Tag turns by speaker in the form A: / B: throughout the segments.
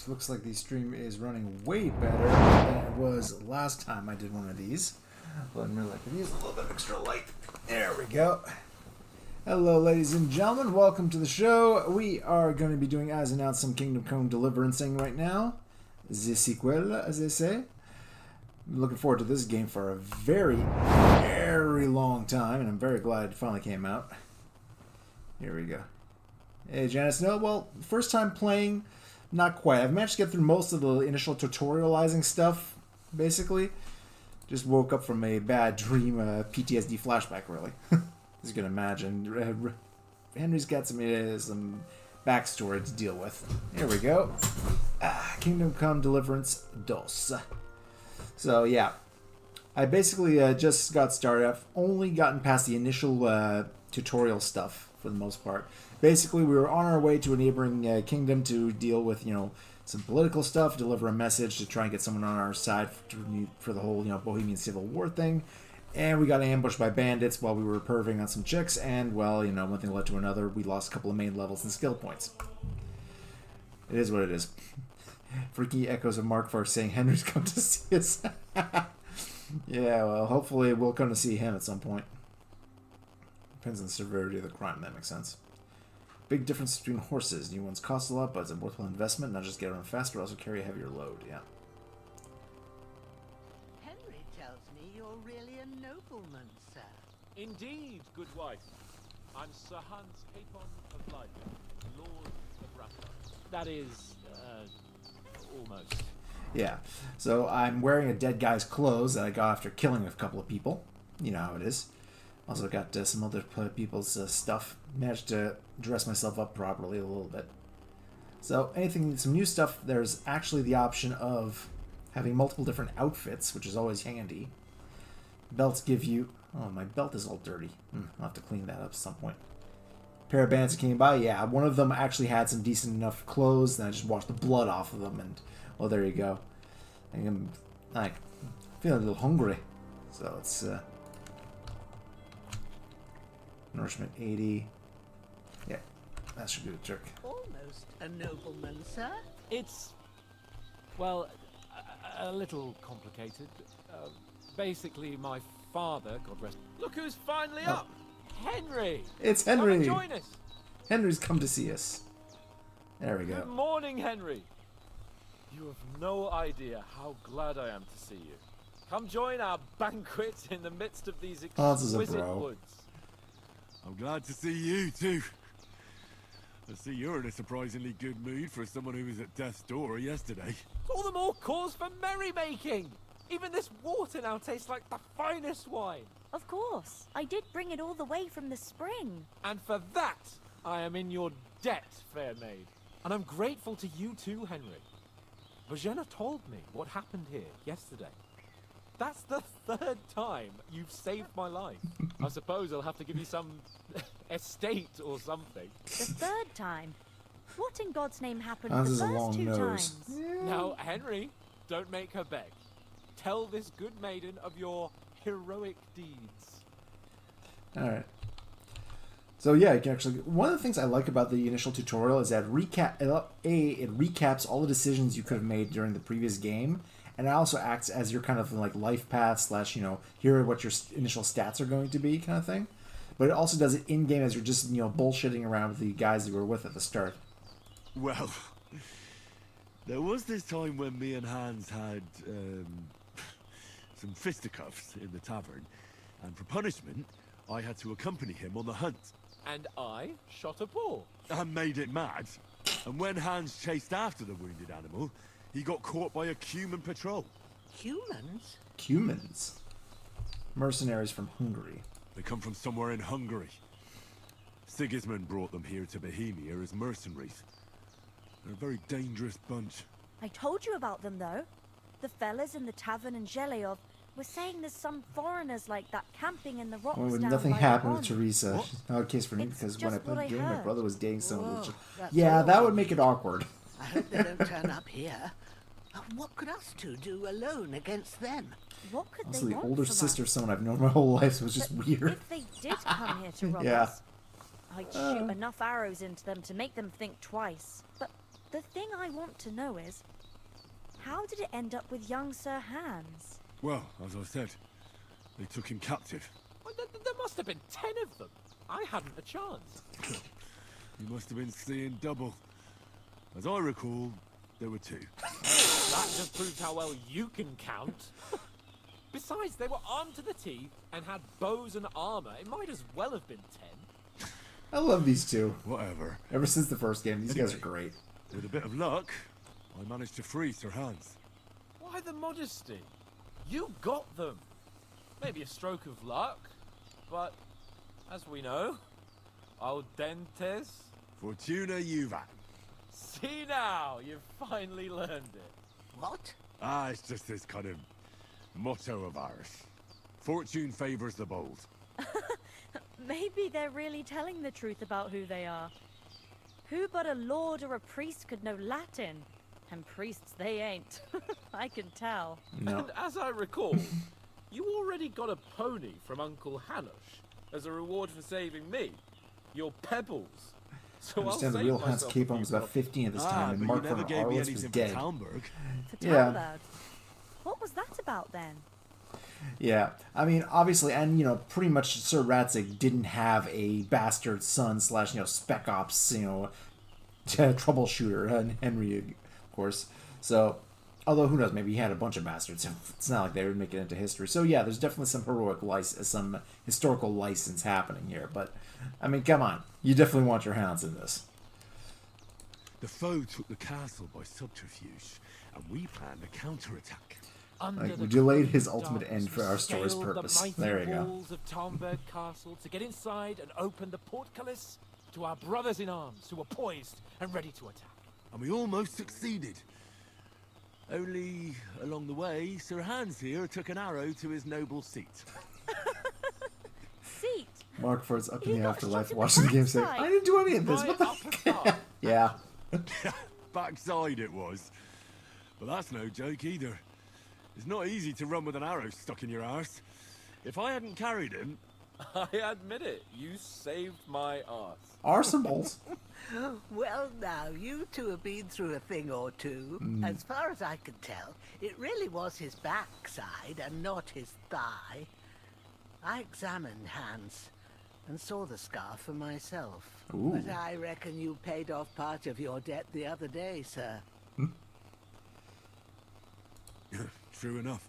A: looks like the stream is running way better than it was last time I did one of these. Let me use a little bit of extra light. There we go. Hello, ladies and gentlemen. Welcome to the show. We are going to be doing, as announced, some Kingdom Come Deliverancing right now. The sequel, as they say. I'm looking forward to this game for a very, very long time, and I'm very glad it finally came out. Here we go. Hey, Janice. No, well, first time playing, not quite. I've managed to get through most of the initial tutorializing stuff, basically. Just woke up from a bad dream, PTSD flashback, really. As you can imagine. Henry's got some backstory to deal with. Here we go. Kingdom Come Deliverance DOS. So, yeah. I basically just got started. I've only gotten past the initial tutorial stuff, for the most part. Basically, we were on our way to a neighboring kingdom to deal with, some political stuff, deliver a message to try and get someone on our side for the whole, Bohemian Civil War thing. And we got ambushed by bandits while we were perving on some chicks, and, well, one thing led to another. We lost a couple of main levels and skill points. It is what it is. Freaky echoes of Mark Farr saying Henry's come to see us. Yeah, well, hopefully we'll come to see him at some point. Depends on the severity of the crime, that makes sense. Big difference between horses. New ones cost a lot, but it's a worthwhile investment. Not just get around faster, but also carry a heavier load. Yeah.
B: Henry tells me you're really a nobleman, sir.
C: Indeed, good wife. I'm Sir Hans Capon of Leiden, Lord of Rathbone. That is, almost.
A: Yeah. So I'm wearing a dead guy's clothes that I got after killing a couple of people. You know how it is. Also got some other people's stuff. Managed to dress myself up properly a little bit. So some new stuff, there's actually the option of having multiple different outfits, which is always handy. Belts give you... Oh, my belt is all dirty. I'll have to clean that up at some point. Pair of bandits came by. Yeah, one of them actually had some decent enough clothes, and I just washed the blood off of them, and... Well, there you go. I'm feeling a little hungry. So it's... Nourishment 80. Yeah, that should do the trick.
B: Almost a nobleman, sir.
C: It's, well, a little complicated. Basically, my father, God rest... Look who's finally up! Henry!
A: It's Henry!
C: Come and join us!
A: Henry's come to see us. There we go.
C: Good morning, Henry! You have no idea how glad I am to see you. Come join our banquet in the midst of these exquisite woods.
D: I'm glad to see you, too. I see you're in a surprisingly good mood for someone who was at death's door yesterday.
C: All the more cause for merrymaking! Even this water now tastes like the finest wine.
E: Of course. I did bring it all the way from the spring.
C: And for that, I am in your debt, fair maid. And I'm grateful to you too, Henry. Bojena told me what happened here yesterday. That's the third time you've saved my life. I suppose I'll have to give you some estate or something.
E: The third time? What in God's name happened
A: the
E: the
A: first
E: two
A: nose.
E: times?
C: Now, Henry, don't make her beg. Tell this good maiden of your heroic deeds.
A: Alright. So yeah, you can actually... One of the things I like about the initial tutorial is that it recaps all the decisions you could have made during the previous game. And it also acts as your kind of like life path / here are what your initial stats are going to be kind of thing. But it also does it in-game as you're just, bullshitting around with the guys you were with at the start.
D: Well, there was this time when me and Hans had some fisticuffs in the tavern. And for punishment, I had to accompany him on the hunt.
C: And I shot a boar.
D: And made it mad. And when Hans chased after the wounded animal, he got caught by a Cuman patrol.
B: Humans?
A: Cumans? Mercenaries from Hungary.
D: They come from somewhere in Hungary. Sigismund brought them here to Bohemia as mercenaries. They're a very dangerous bunch.
E: I told you about them, though. The fellas in the tavern in Zheleov were saying there's some foreigners like that camping in the rocks
A: Well,
E: down
A: nothing
E: by
A: happened
E: the
A: to
E: pond.
A: Teresa.
D: What?
A: Not a case for me,
E: It's
A: because when I
E: just what
A: played
E: I
A: the game, my
E: heard.
A: brother was dating someone.
B: Whoa, that's
A: Yeah,
B: all
A: that would
B: right.
A: make it awkward.
B: I hope they don't turn up here. What could us two do alone against them?
E: What could
A: Also,
E: they
A: the
E: want
A: older
E: from
A: sister
E: us?
A: of someone I've known my whole life, so it was just
E: But
A: weird.
E: If they did come here to rob
A: Yeah.
E: us, I'd shoot enough arrows into them to make them think twice. But The thing I want to know is, how did it end up with young Sir Hans?
D: Well, as I said, they took him captive.
C: Well, there must have been 10 of them. I hadn't a chance.
D: You must have been seeing double. As I recall, there were 2.
C: That just proves how well you can count. Besides, they were armed to the teeth and had bows and armor. It might as well have been 10.
A: I love these two.
D: Whatever.
A: Ever since the first game, these guys are great.
D: With a bit of luck, I managed to free Sir Hans.
C: Why the modesty? You got them. Maybe a stroke of luck, but as we know, AUDENTES.
D: Fortuna IUVAT.
C: See now, you've finally learned it.
B: What?
D: Ah, it's just this kind of motto of ours. Fortune favors the bold.
E: Maybe they're really telling the truth about who they are. Who but a lord or a priest could know Latin? And priests they ain't. I can tell.
A: No.
C: And as I recall, you already got a pony from Uncle Hanush as a reward for saving me. Your pebbles. So
A: I understand the real Hans Capon was about 15 at this time, and
D: but
A: Mark
D: you
A: von
D: never gave me
A: Arlitz was
D: anything
A: dead.
D: for Talmberg.
E: For
A: Yeah.
E: Talberg. What was that about then?
A: Yeah, I mean, obviously, and pretty much Sir Ratzig didn't have a bastard son / spec ops, troubleshooter, Henry, of course. So, although who knows, maybe he had a bunch of bastards. It's not like they would make it into history. So yeah, there's definitely some heroic license, some historical license happening here. But I mean, come on, you definitely want your hounds in this.
D: The foe took the castle by subterfuge, and we planned a counterattack.
C: Under
A: We
C: the
A: delayed his
C: cloud
A: ultimate
C: darkness,
A: end for
C: we
A: our story's
C: scaled
A: purpose.
C: The mighty
A: There you go.
C: walls of Talmberg Castle to get inside and open the portcullis to our brothers in arms who were poised and ready to attack.
D: And we almost succeeded. Only, along the way, Sir Hans here took an arrow to his noble seat.
E: Seat.
A: Mark for its up
E: He
A: in the
E: got
A: afterlife,
E: shot in the
A: watching the game saying,
E: backside.
A: I didn't do any of this.
C: My
A: What the
C: upper
A: fuck?
C: thigh.
A: Yeah.
D: Backside it was. But that's no joke either. It's not easy to run with an arrow stuck in your arse. If I hadn't carried him...
C: I admit it, you saved my arse.
A: Arsenals.
B: Well, now, you two have been through a thing or two. As far as I can tell, it really was his backside and not his thigh. I examined Hans and saw the scar for myself.
A: Ooh.
B: But I reckon you paid off part of your debt the other day, sir.
D: True enough.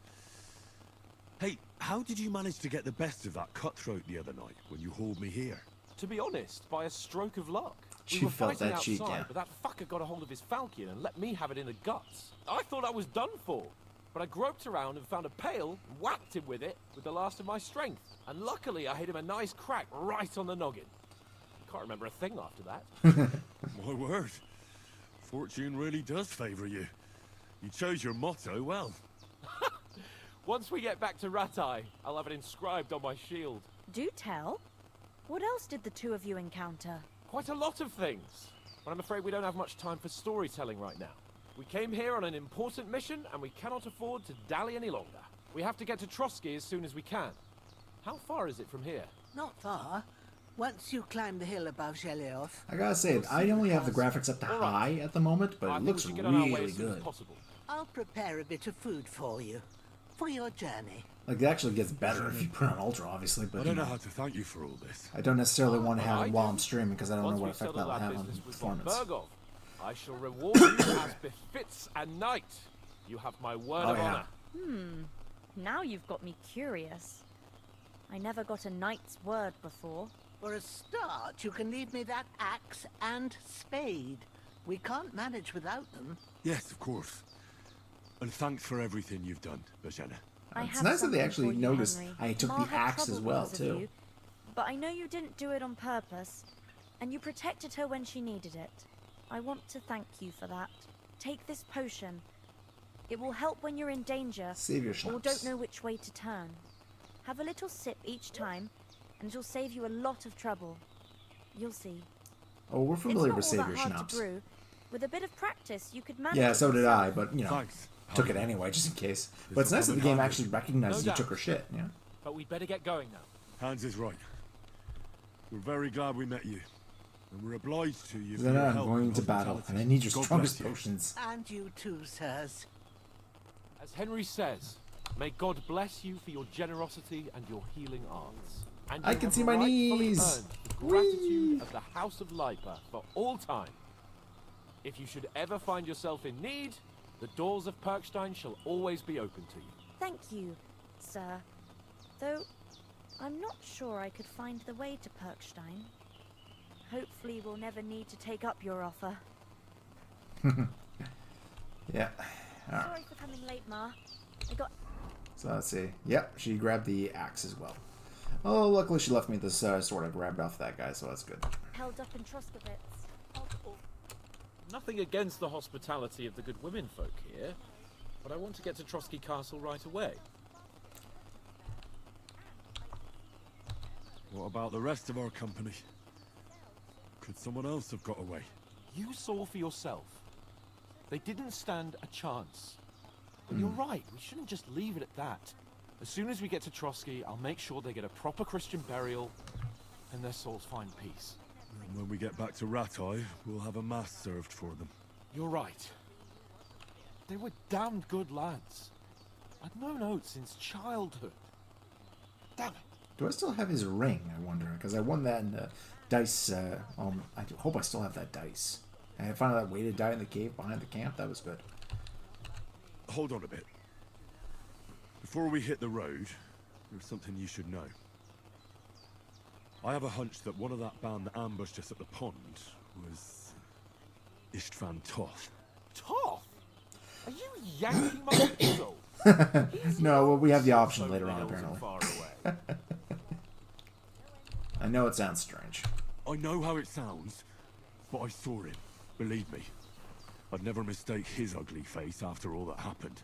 D: Hey, how did you manage to get the best of that cutthroat the other night when you hauled me here?
C: To be honest, by a stroke of luck.
A: She
C: We were
A: felt
C: fighting
A: that cheek,
C: outside,
A: yeah.
C: but that fucker got a hold of his falcon and let me have it in the guts. I thought I was done for, but I groped around and found a pail and whacked him with it with the last of my strength. And luckily I hit him a nice crack right on the noggin. Can't remember a thing after that.
D: My word. Fortune really does favour you. You chose your motto well.
C: Once we get back to Ratai, I'll have it inscribed on my shield.
E: Do tell. What else did the two of you encounter?
C: Quite a lot of things. But I'm afraid we don't have much time for storytelling right now. We came here on an important mission, and we cannot afford to dally any longer. We have to get to Trotsky as soon as we can. How far is it from here?
B: Not far. Once you climb the hill above Zheleov.
A: I gotta say, I only have the graphics up to
C: All right.
A: high at the moment, but
C: I
A: it
C: think
A: looks
C: we should get on our way
A: really
C: as soon as
A: good.
C: possible.
B: I'll prepare a bit of food for you. For your journey.
A: Like, it actually gets better if you put on Ultra, obviously, but
D: I don't know how to thank you for all this.
A: I don't necessarily want to have
C: I
A: it while
C: do.
A: I'm streaming because I don't
C: Once
A: know what
C: we've
A: effect
C: settled
A: that'll
C: our
A: have on
C: business with von
A: performance.
C: Bergov, I shall reward you as befits a knight. You have my word
A: Oh,
C: of
A: yeah.
C: honor.
E: Now you've got me curious. I never got a knight's word before.
B: For a start, you can leave me that axe and spade. We can't manage without them.
D: Yes, of course. And thanks for everything you've done, Bajana.
E: I
A: It's
E: have
A: nice that they
E: something
A: actually
E: for you,
A: noticed
E: Henry.
A: I took
E: Ma
A: the
E: had
A: axe as
E: trouble
A: well,
E: because of
A: too.
E: you, but I know you didn't do it on purpose, and you protected her when she needed it. I want to thank you for that. Take this potion. It will help when you're in danger
A: Save your
E: or
A: schnapps.
E: don't know which way to turn. Have a little sip each time, and it'll save you a lot of trouble. You'll see.
A: Oh, we're
E: It's
A: familiar
E: not
A: with
E: all
A: Save
E: that
A: Your
E: hard
A: Schnapps.
E: to brew. With a bit of practice, you could manage.
A: Yeah,
E: it
A: so did
E: yourself.
A: I, but,
D: Thanks.
A: took it anyway, just in case. But
D: will
A: it's nice that
D: come
A: the
D: in
A: game
D: handy.
A: actually recognizes
C: No
A: you took
C: doubt.
A: her shit, yeah.
C: But we better get going now.
D: Hans is right. We're very glad we met you. and we're obliged to you for
A: Then
D: your
A: I'm
D: help
A: going
D: and
A: to battle,
D: hospitality.
A: and I need your
D: God
A: strongest
D: bless you.
A: potions.
B: And you too, sirs.
C: As Henry says, may God bless you for your generosity and your healing arts. And
A: I
C: you
A: can
C: have
A: see my
C: rightfully
A: knees.
C: earned the gratitude of the House of Lipa for all time. If you should ever find yourself in need, the doors of Perkstein shall always be open to you.
E: Thank you, sir. Though, I'm not sure I could find the way to Perkstein. Hopefully we'll never need to take up your offer.
A: Yeah. Alright.
E: Sorry for coming late, Ma. I got...
A: So let's see. Yep, she grabbed the axe as well. Oh, luckily she left me this sword I grabbed off that guy, so that's good.
E: held up in Troskovitz.
C: Nothing against the hospitality of the good women folk here, but I want to get to Trotsky Castle right away.
D: What about the rest of our company? Could someone else have got away?
C: You saw for yourself. They didn't stand a chance. But you're right, we shouldn't just leave it at that. As soon as we get to Trotsky, I'll make sure they get a proper Christian burial and their souls find peace.
D: And when we get back to Ratai, we'll have a mass served for them.
C: You're right. They were damned good lads. I'd known Oates since childhood. Damn it.
A: Do I still have his ring, I wonder? Because I won that in the dice. I hope I still have that dice. And I found that weighted die in the cave behind the camp. That was good.
D: Hold on a bit. Before we hit the road, there's something you should know. I have a hunch that one of that band that ambushed us at the pond was Istvan Toth.
C: Toth? Are you yanking my pistol?
A: No, well, we have the option
C: So
A: later on,
C: hills and
A: apparently.
C: far away.
A: I know it sounds strange.
D: I know how it sounds, but I saw him. Believe me. I'd never mistake his ugly face after all that happened.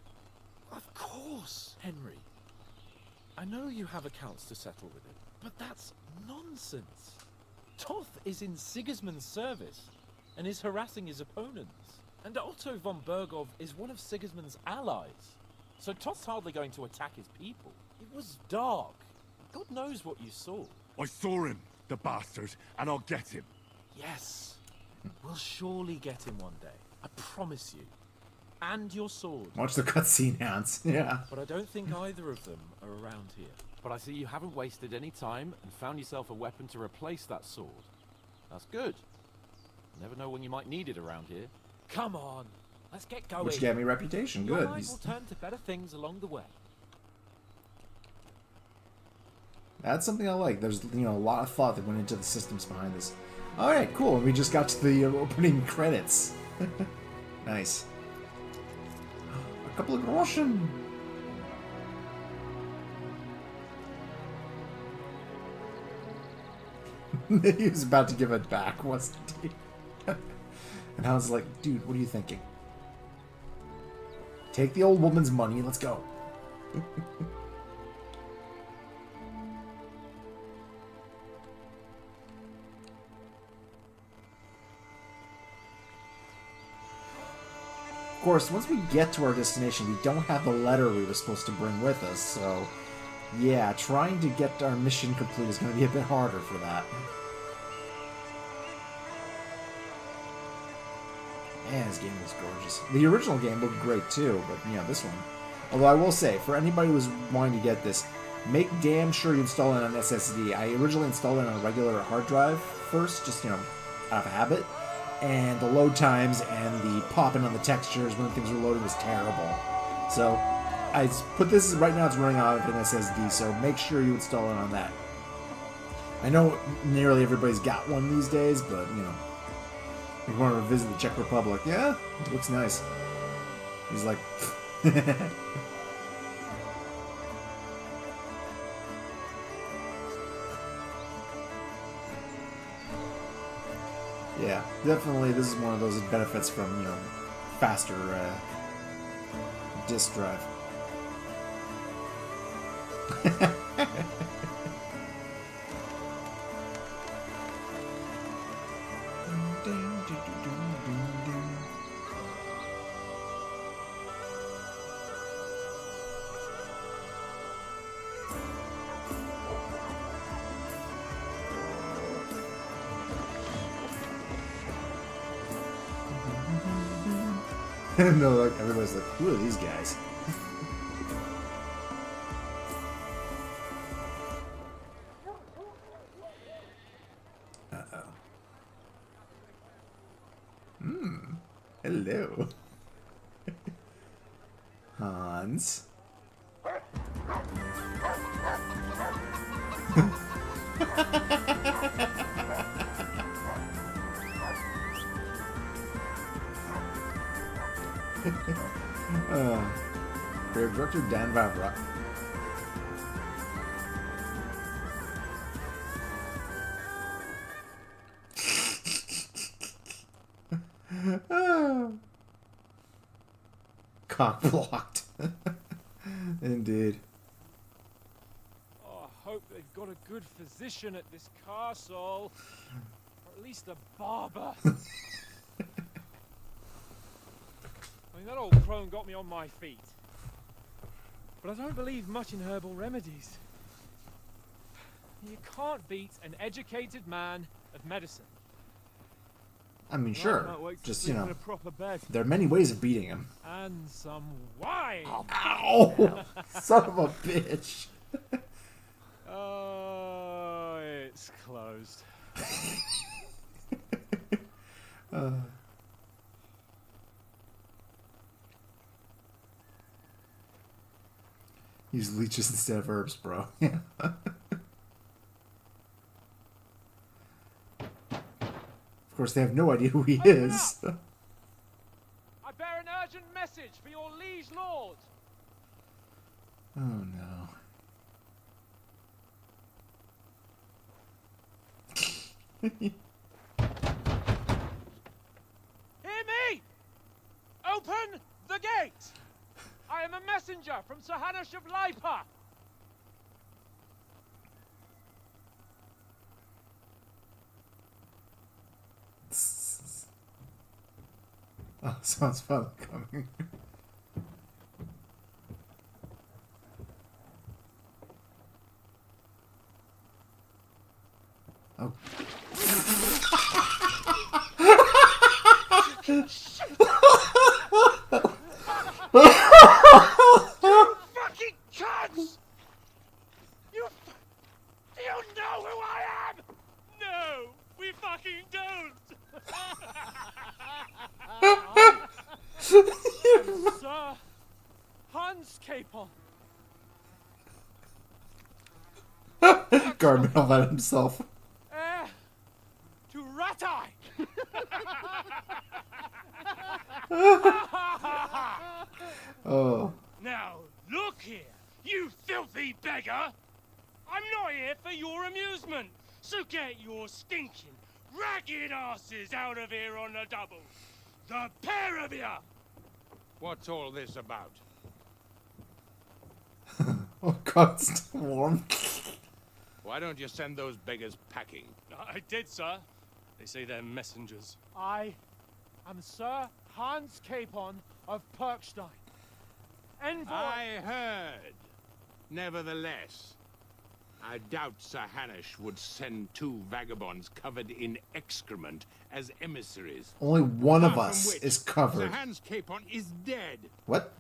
C: Of course, Henry. I know you have accounts to settle with him, but that's nonsense. Toth is in Sigismund's service and is harassing his opponents. And Otto von Bergov is one of Sigismund's allies. So Toth's hardly going to attack his people. It was dark. God knows what you saw.
D: I saw him, the bastard, and I'll get him.
C: Yes, we'll surely get him one day. I promise you. And your sword.
A: Watch the cutscene, Hans. Yeah.
C: But I don't think either of them are around here. But I see you haven't wasted any time and found yourself a weapon to replace that sword. That's good. Never know when you might need it around here. Come on, let's get going.
A: Which gave me reputation.
C: Your
A: Good.
C: mind will turn to better things along the way.
A: That's something I like. There's, a lot of thought that went into the systems behind this. All right, cool. We just got to the opening credits. Nice. A couple of groschen. He was about to give it back, wasn't he? And I was like, dude, what are you thinking? Take the old woman's money and let's go. Of course, once we get to our destination, we don't have the letter we were supposed to bring with us, so yeah, trying to get our mission complete is going to be a bit harder for that. Man, this game was gorgeous. The original game looked great too, but this one. Although I will say, for anybody who's wanting to get this, make damn sure you install it on SSD. I originally installed it on a regular hard drive first, just, out of habit. And the load times and the popping on the textures when things were loaded was terrible. So I put this right now, it's running out of an SSD, so make sure you install it on that. I know nearly everybody's got one these days, but if you want to visit the Czech Republic, yeah, it looks nice. He's like, yeah, definitely this is one of those benefits from, faster disk drive. No, like everybody's like, who are these guys? Uh-oh. Hello. Hans. Creative director Dan Vavra. Cock blocked. Indeed.
C: Oh, I hope they've got a good physician at this castle. Or at least a barber. I mean, that old crone got me on my feet. But I don't believe much in herbal remedies. You can't beat an educated man of medicine.
A: I mean,
C: I
A: sure.
C: can't wait to
A: Just,
C: sleep
A: you
C: in
A: know,
C: a proper bed.
A: there are many ways of beating him.
C: And some wine.
A: Ow! Son of a bitch.
C: Oh, it's closed.
A: Use leeches instead of herbs, bro. Of course, they have no idea who he is.
C: I bear an urgent message for your liege lord.
A: Oh no.
C: Hear me! Open the gate! I am a messenger from Sir Hanush of Lipa.
A: Oh, sounds fun coming. Oh.
C: Fucking cunts! Do you know who I am? No, we fucking don't. Sir Hans Capon.
A: Garment all that himself.
C: Heir to Ratai.
A: Oh.
C: Now, look here, you filthy beggar! I'm not here for your amusement, so get your stinking, ragged asses out of here on the double. The pair of you!
F: What's all this about?
A: Oh god, it's still warm.
F: Why don't you send those beggars packing?
C: I did, sir. They say they're messengers. I am Sir Hans Capon of Perkstein. Envoy...
F: I heard. Nevertheless, I doubt Sir Hanush would send two vagabonds covered in excrement as emissaries.
A: Only one of
F: Apart
A: us
F: from which,
A: is
F: Sir
A: covered.
F: Hans Capon is dead.
A: What?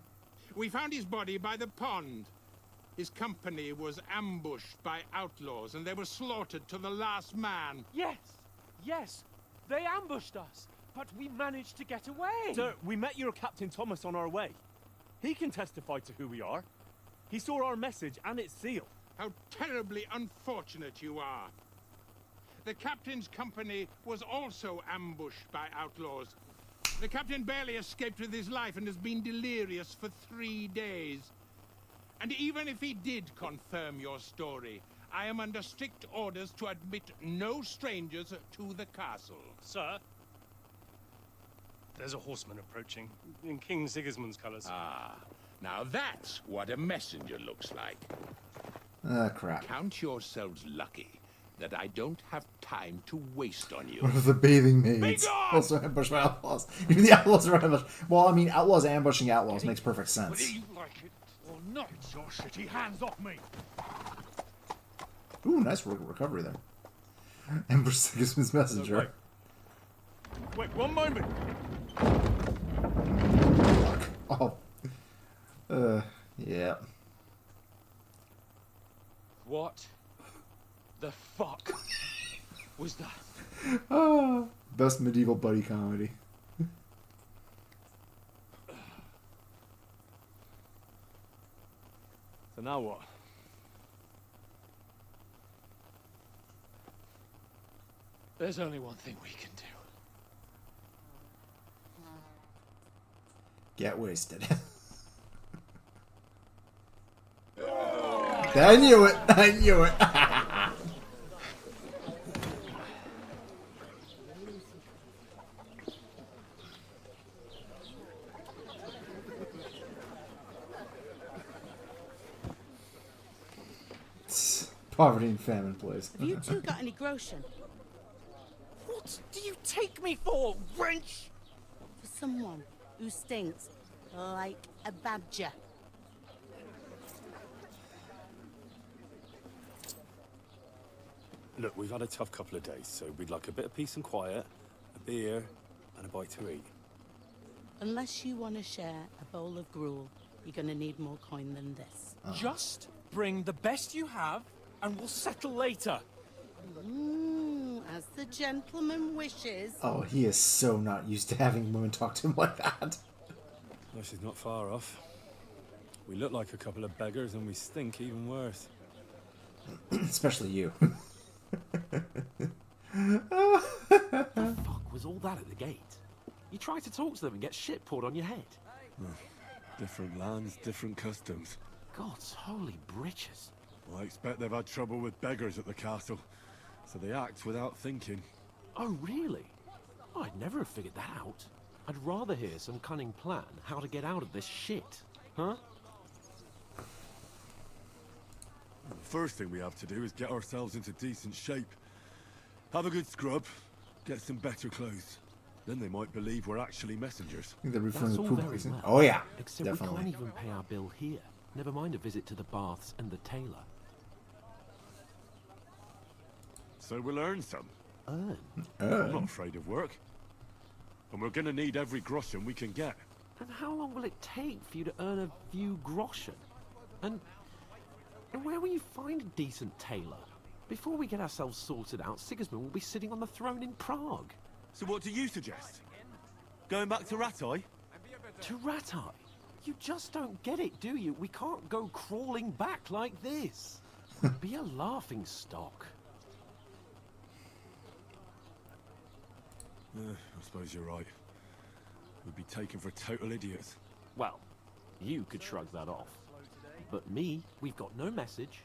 F: We found his body by the pond. His company was ambushed by outlaws, and they were slaughtered to the last man.
C: Yes, yes, they ambushed us, but we managed to get away.
G: Sir, we met your Captain Thomas on our way. He can testify to who we are. He saw our message and its seal.
F: How terribly unfortunate you are. The captain's company was also ambushed by outlaws. The captain barely escaped with his life and has been delirious for 3 days. And even if he did confirm your story, I am under strict orders to admit no strangers to the castle.
H: Sir, there's a horseman approaching, in King Sigismund's colours.
F: Ah, now that's what a messenger looks like.
A: Ah, crap.
F: Count yourselves lucky that I don't have time to waste on you.
A: One of the bathing maids.
F: gone!
A: Also ambushed by outlaws. Even the outlaws are ambushed. Well, I mean, outlaws ambushing outlaws makes perfect sense.
C: Whether you like it or not, your shitty hands off me.
A: Ooh, nice recovery there. Ambush Sigismund's messenger.
G: Wait, one moment.
A: Oh. Yeah.
C: What the fuck was that?
A: Ah, best medieval buddy comedy.
G: So now what?
C: There's only one thing we can do.
A: Get wasted. I knew it. I knew it. Poverty and famine, please.
I: Have you two got any groschen?
C: What do you take me for, wench?
I: For someone who stinks like a badger.
G: Look, we've had a tough couple of days, so we'd like a bit of peace and quiet, a beer, and a bite to eat.
I: Unless you want to share a bowl of gruel, you're going to need more coin than this.
C: Just bring the best you have, and we'll settle later.
I: As the gentleman wishes.
A: Oh, he is so not used to having women talk to him like that.
G: Well, she's not far off. We look like a couple of beggars, and we stink even worse.
A: Especially you.
C: The fuck was all that at the gate? You try to talk to them and get shit poured on your head.
D: Different lands, different customs.
C: God's holy britches.
D: Well, I expect they've had trouble with beggars at the castle, so they act without thinking.
C: Oh, really? I'd never have figured that out. I'd rather hear some cunning plan how to get out of this shit. Huh?
D: The first thing we have to do is get ourselves into decent shape. Have a good scrub, get some better clothes. Then they might believe we're actually messengers.
A: I think they're referring
C: That's
A: to
C: all
A: poop
C: very
A: poison.
C: well.
A: Oh yeah,
C: Except we
A: definitely.
C: can't even pay our bill here. Never mind a visit to the baths and the tailor.
D: So we'll earn some.
C: Earn?
D: I'm not afraid of work. And we're gonna need every groschen we can get.
C: And how long will it take for you to earn a few groschen? And where will you find a decent tailor? Before we get ourselves sorted out, Sigismund will be sitting on the throne in Prague.
D: So what do you suggest? Going back to Ratai?
C: To Ratai? You just don't get it, do you? We can't go crawling back like this. Be a laughing stock.
D: I suppose you're right. We'd be taken for total idiots.
C: Well, you could shrug that off. But me, we've got no message,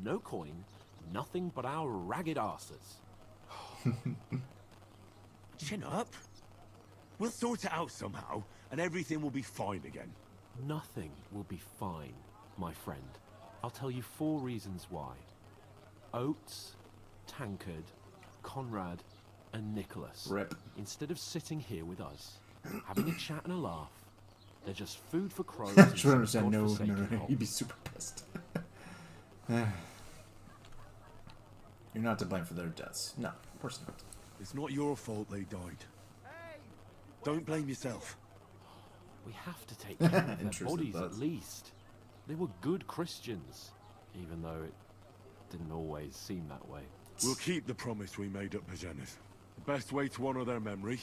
C: no coin, nothing but our ragged arses.
D: Chin up. We'll sort it out somehow, and everything will be fine again.
C: Nothing will be fine, my friend. I'll tell you 4 reasons why. Oates, Tankard, Conrad, and Nicholas.
A: Rip.
C: Instead of sitting here with us, having a chat and a laugh, they're just food for crows.
A: I
C: and
A: should understand.
C: some
A: No,
C: godforsaken
A: no, you'd be
C: holes.
A: super pissed. You're not to blame for their deaths. No, of course not.
D: It's not your fault they died. Don't blame yourself.
C: We have to take care of their
A: Intrusive
C: bodies
A: thoughts.
C: at least. They were good Christians, even though it didn't always seem that way.
D: We'll keep the promise we made at Pagenis. The best way to honor their memory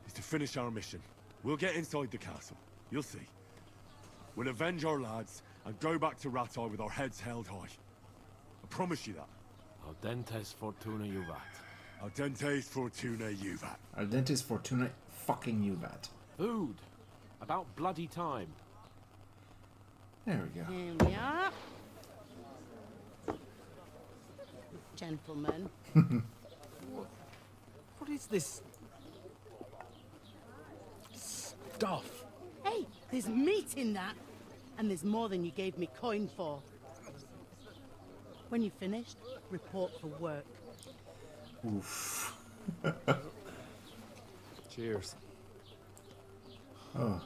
D: is to finish our mission. We'll get inside the castle. You'll see. We'll avenge our lads and go back to Ratai with our heads held high. I promise you that.
C: Audentes Fortuna IUVAT.
D: Audentes Fortuna IUVAT.
A: AUDENTES FORTUNA fucking UVAT.
C: Food. About bloody time.
A: There we go.
I: Here we are. Gentlemen.
C: What is this stuff?
I: Hey, there's meat in that. And there's more than you gave me coin for. When you're finished, report for work.
A: Oof.
G: Cheers.
A: Oh.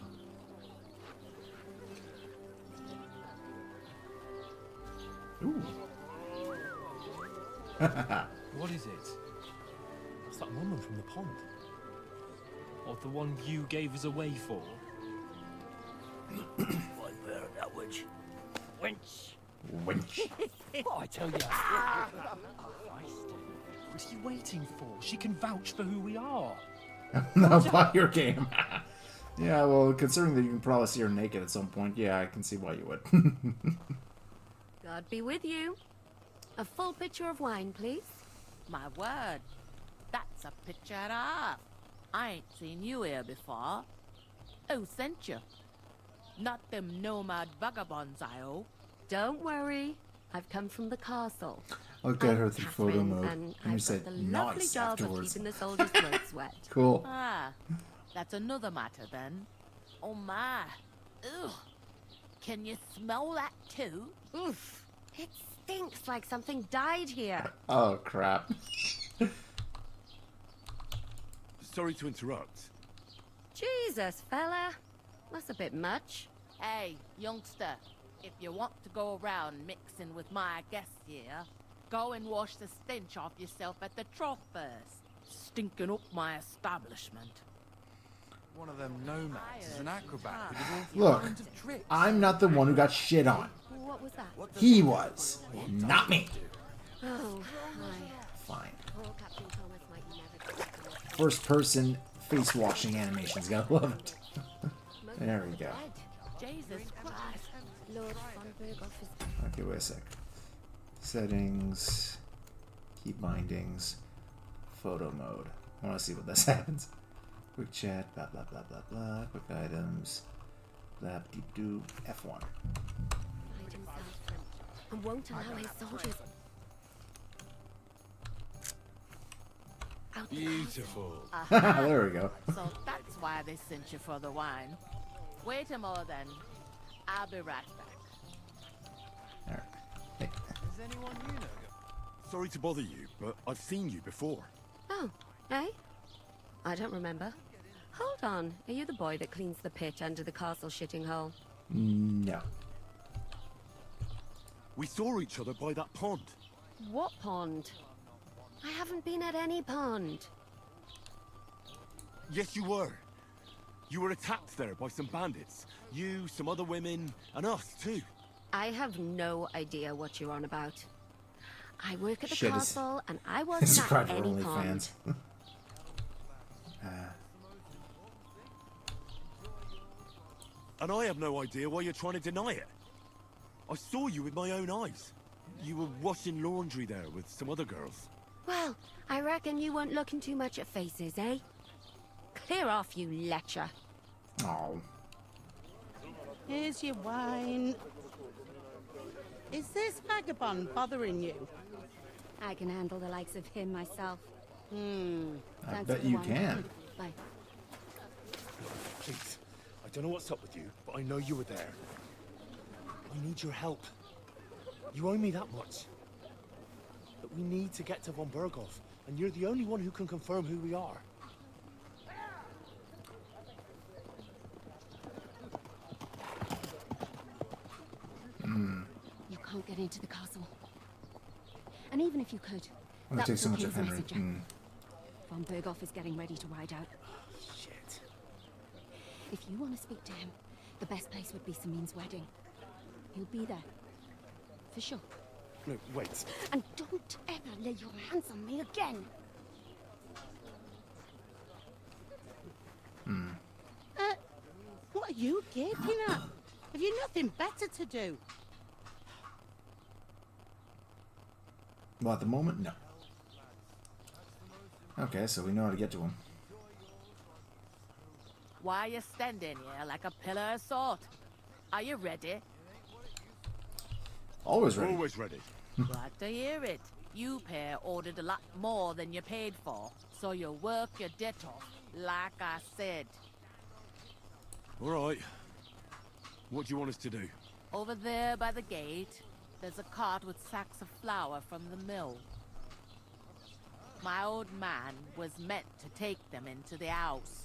A: Ooh.
H: What is it? It's that woman from the pond. Or the one you gave us away for? that witch.
E: Wench.
A: Winch.
H: What I tell you? What are you waiting for? She can vouch for who we are.
A: Now buy your game. Yeah, well, considering that you can probably see her naked at some point, yeah, I can see why you would.
J: God be with you. A full pitcher of wine, please.
B: My word, that's a picture and a half. I ain't seen you here before. Who sent you? Not them nomad vagabonds, I hope.
J: Don't worry. I've come from the castle.
A: I looked at her
J: I'm
A: through photo
J: Catherine,
A: mode,
J: and
A: and you
J: I've
A: said
J: got the lovely
A: nice
J: job
A: afterwards.
J: of keeping the soldiers' throats wet.
A: Cool.
B: Ah, that's another matter then. Oh my. Ugh. Can you smell that too?
J: Oof. It stinks like something died here.
A: Oh, crap.
D: Sorry to interrupt.
J: Jesus, fella. That's a bit much.
B: Hey, youngster, if you want to go around mixing with my guests here, go and wash the stench off yourself at the trough first. Stinking up my establishment.
K: One of them nomads is an acrobat with an awful
A: Look,
K: amount of tricks.
A: I'm not the one who got shit on.
J: What was that?
A: He was, not me.
J: Oh, hi.
A: Fine.
J: Poor Captain Thomas might never get back to us.
A: First person face washing animations. Gotta love it. There we go.
B: Jesus Christ.
J: Lord von Berghoff is...
A: Okay, wait a sec. Settings. Keep bindings. Photo mode. I want to see what this happens. Quick chat. Blah, blah, blah, blah, blah. Quick items. Blah, deep do. F1.
J: hide himself and won't allow his soldiers... out the
D: Beautiful.
A: There we go.
B: So that's why they sent you for the wine. Wait a moment then. I'll be right back.
A: Alright. Hey.
K: Is anyone you know?
D: Sorry to bother you, but I've seen you before.
J: Oh, eh? I don't remember. Hold on. Are you the boy that cleans the pit under the castle shitting hole?
A: No.
D: We saw each other by that pond.
J: What pond? I haven't been at any pond.
D: Yes, you were. You were attacked there by some bandits. You, some other women, and us too.
J: I have no idea what you're on about. I work at the
A: Shit,
J: castle, and I wasn't at
A: Subscribe to
J: any pond.
A: OnlyFans.
D: And I have no idea why you're trying to deny it. I saw you with my own eyes. You were washing laundry there with some other girls.
J: Well, I reckon you weren't looking too much at faces, eh? Clear off, you lecher.
A: Oh.
I: Here's your wine. Is this vagabond bothering you?
J: I can handle the likes of him myself.
A: I
J: Thanks
A: bet
J: for the
A: you
J: wine.
A: can.
J: Bye.
G: Please, I don't know what's up with you, but I know you were there. I need your help. You owe me that much. But we need to get to von Berghoff, and you're the only one who can confirm who we are.
J: You can't get into the castle. And even if you could,
A: Well, it
J: that's
A: takes so
J: the
A: much of
J: king's
A: Henry.
J: messenger. Von Berghoff is getting ready to ride out.
G: Shit.
J: If you want to speak to him, the best place would be Samin's wedding. He'll be there. For sure.
G: No, wait.
J: And don't ever lay your hands on me again.
I: What are you gaping at? Have you nothing better to do?
A: Well, at the moment, no. Okay, so we know how to get to him.
B: Why are you standing here like a pillar of salt? Are you ready?
A: Always ready.
D: Always ready.
B: Glad to hear it. You pair ordered a lot more than you paid for, so you work your debt off, like I said.
D: All right. What do you want us to do?
B: Over there by the gate, there's a cart with sacks of flour from the mill. My old man was meant to take them into the house.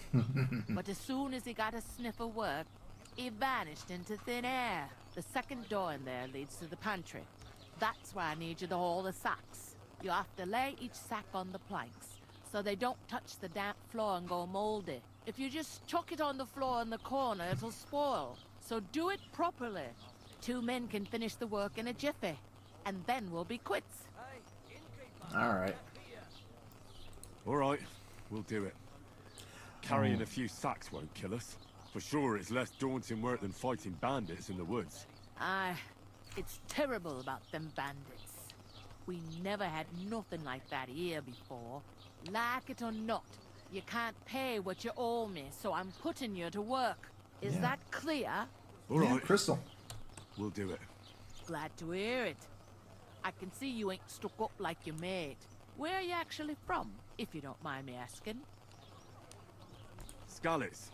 B: But as soon as he got a sniff of work, he vanished into thin air. The second door in there leads to the pantry. That's where I need you to haul the sacks. You have to lay each sack on the planks, so they don't touch the damp floor and go moldy. If you just chuck it on the floor in the corner, it'll spoil. So do it properly. 2 men can finish the work in a jiffy, and then we'll be quits.
A: Alright.
D: Alright, we'll do it. Carrying a few sacks won't kill us. For sure, it's less daunting work than fighting bandits in the woods.
B: Aye, it's terrible about them bandits. We never had nothing like that here before. Like it or not, you can't pay what you owe me, so I'm putting you to work. Is that clear?
D: Alright,
A: Yeah, Crystal.
D: we'll do it.
B: Glad to hear it. I can see you ain't stuck up like your mate. Where are you actually from, if you don't mind me asking?
D: Scallies.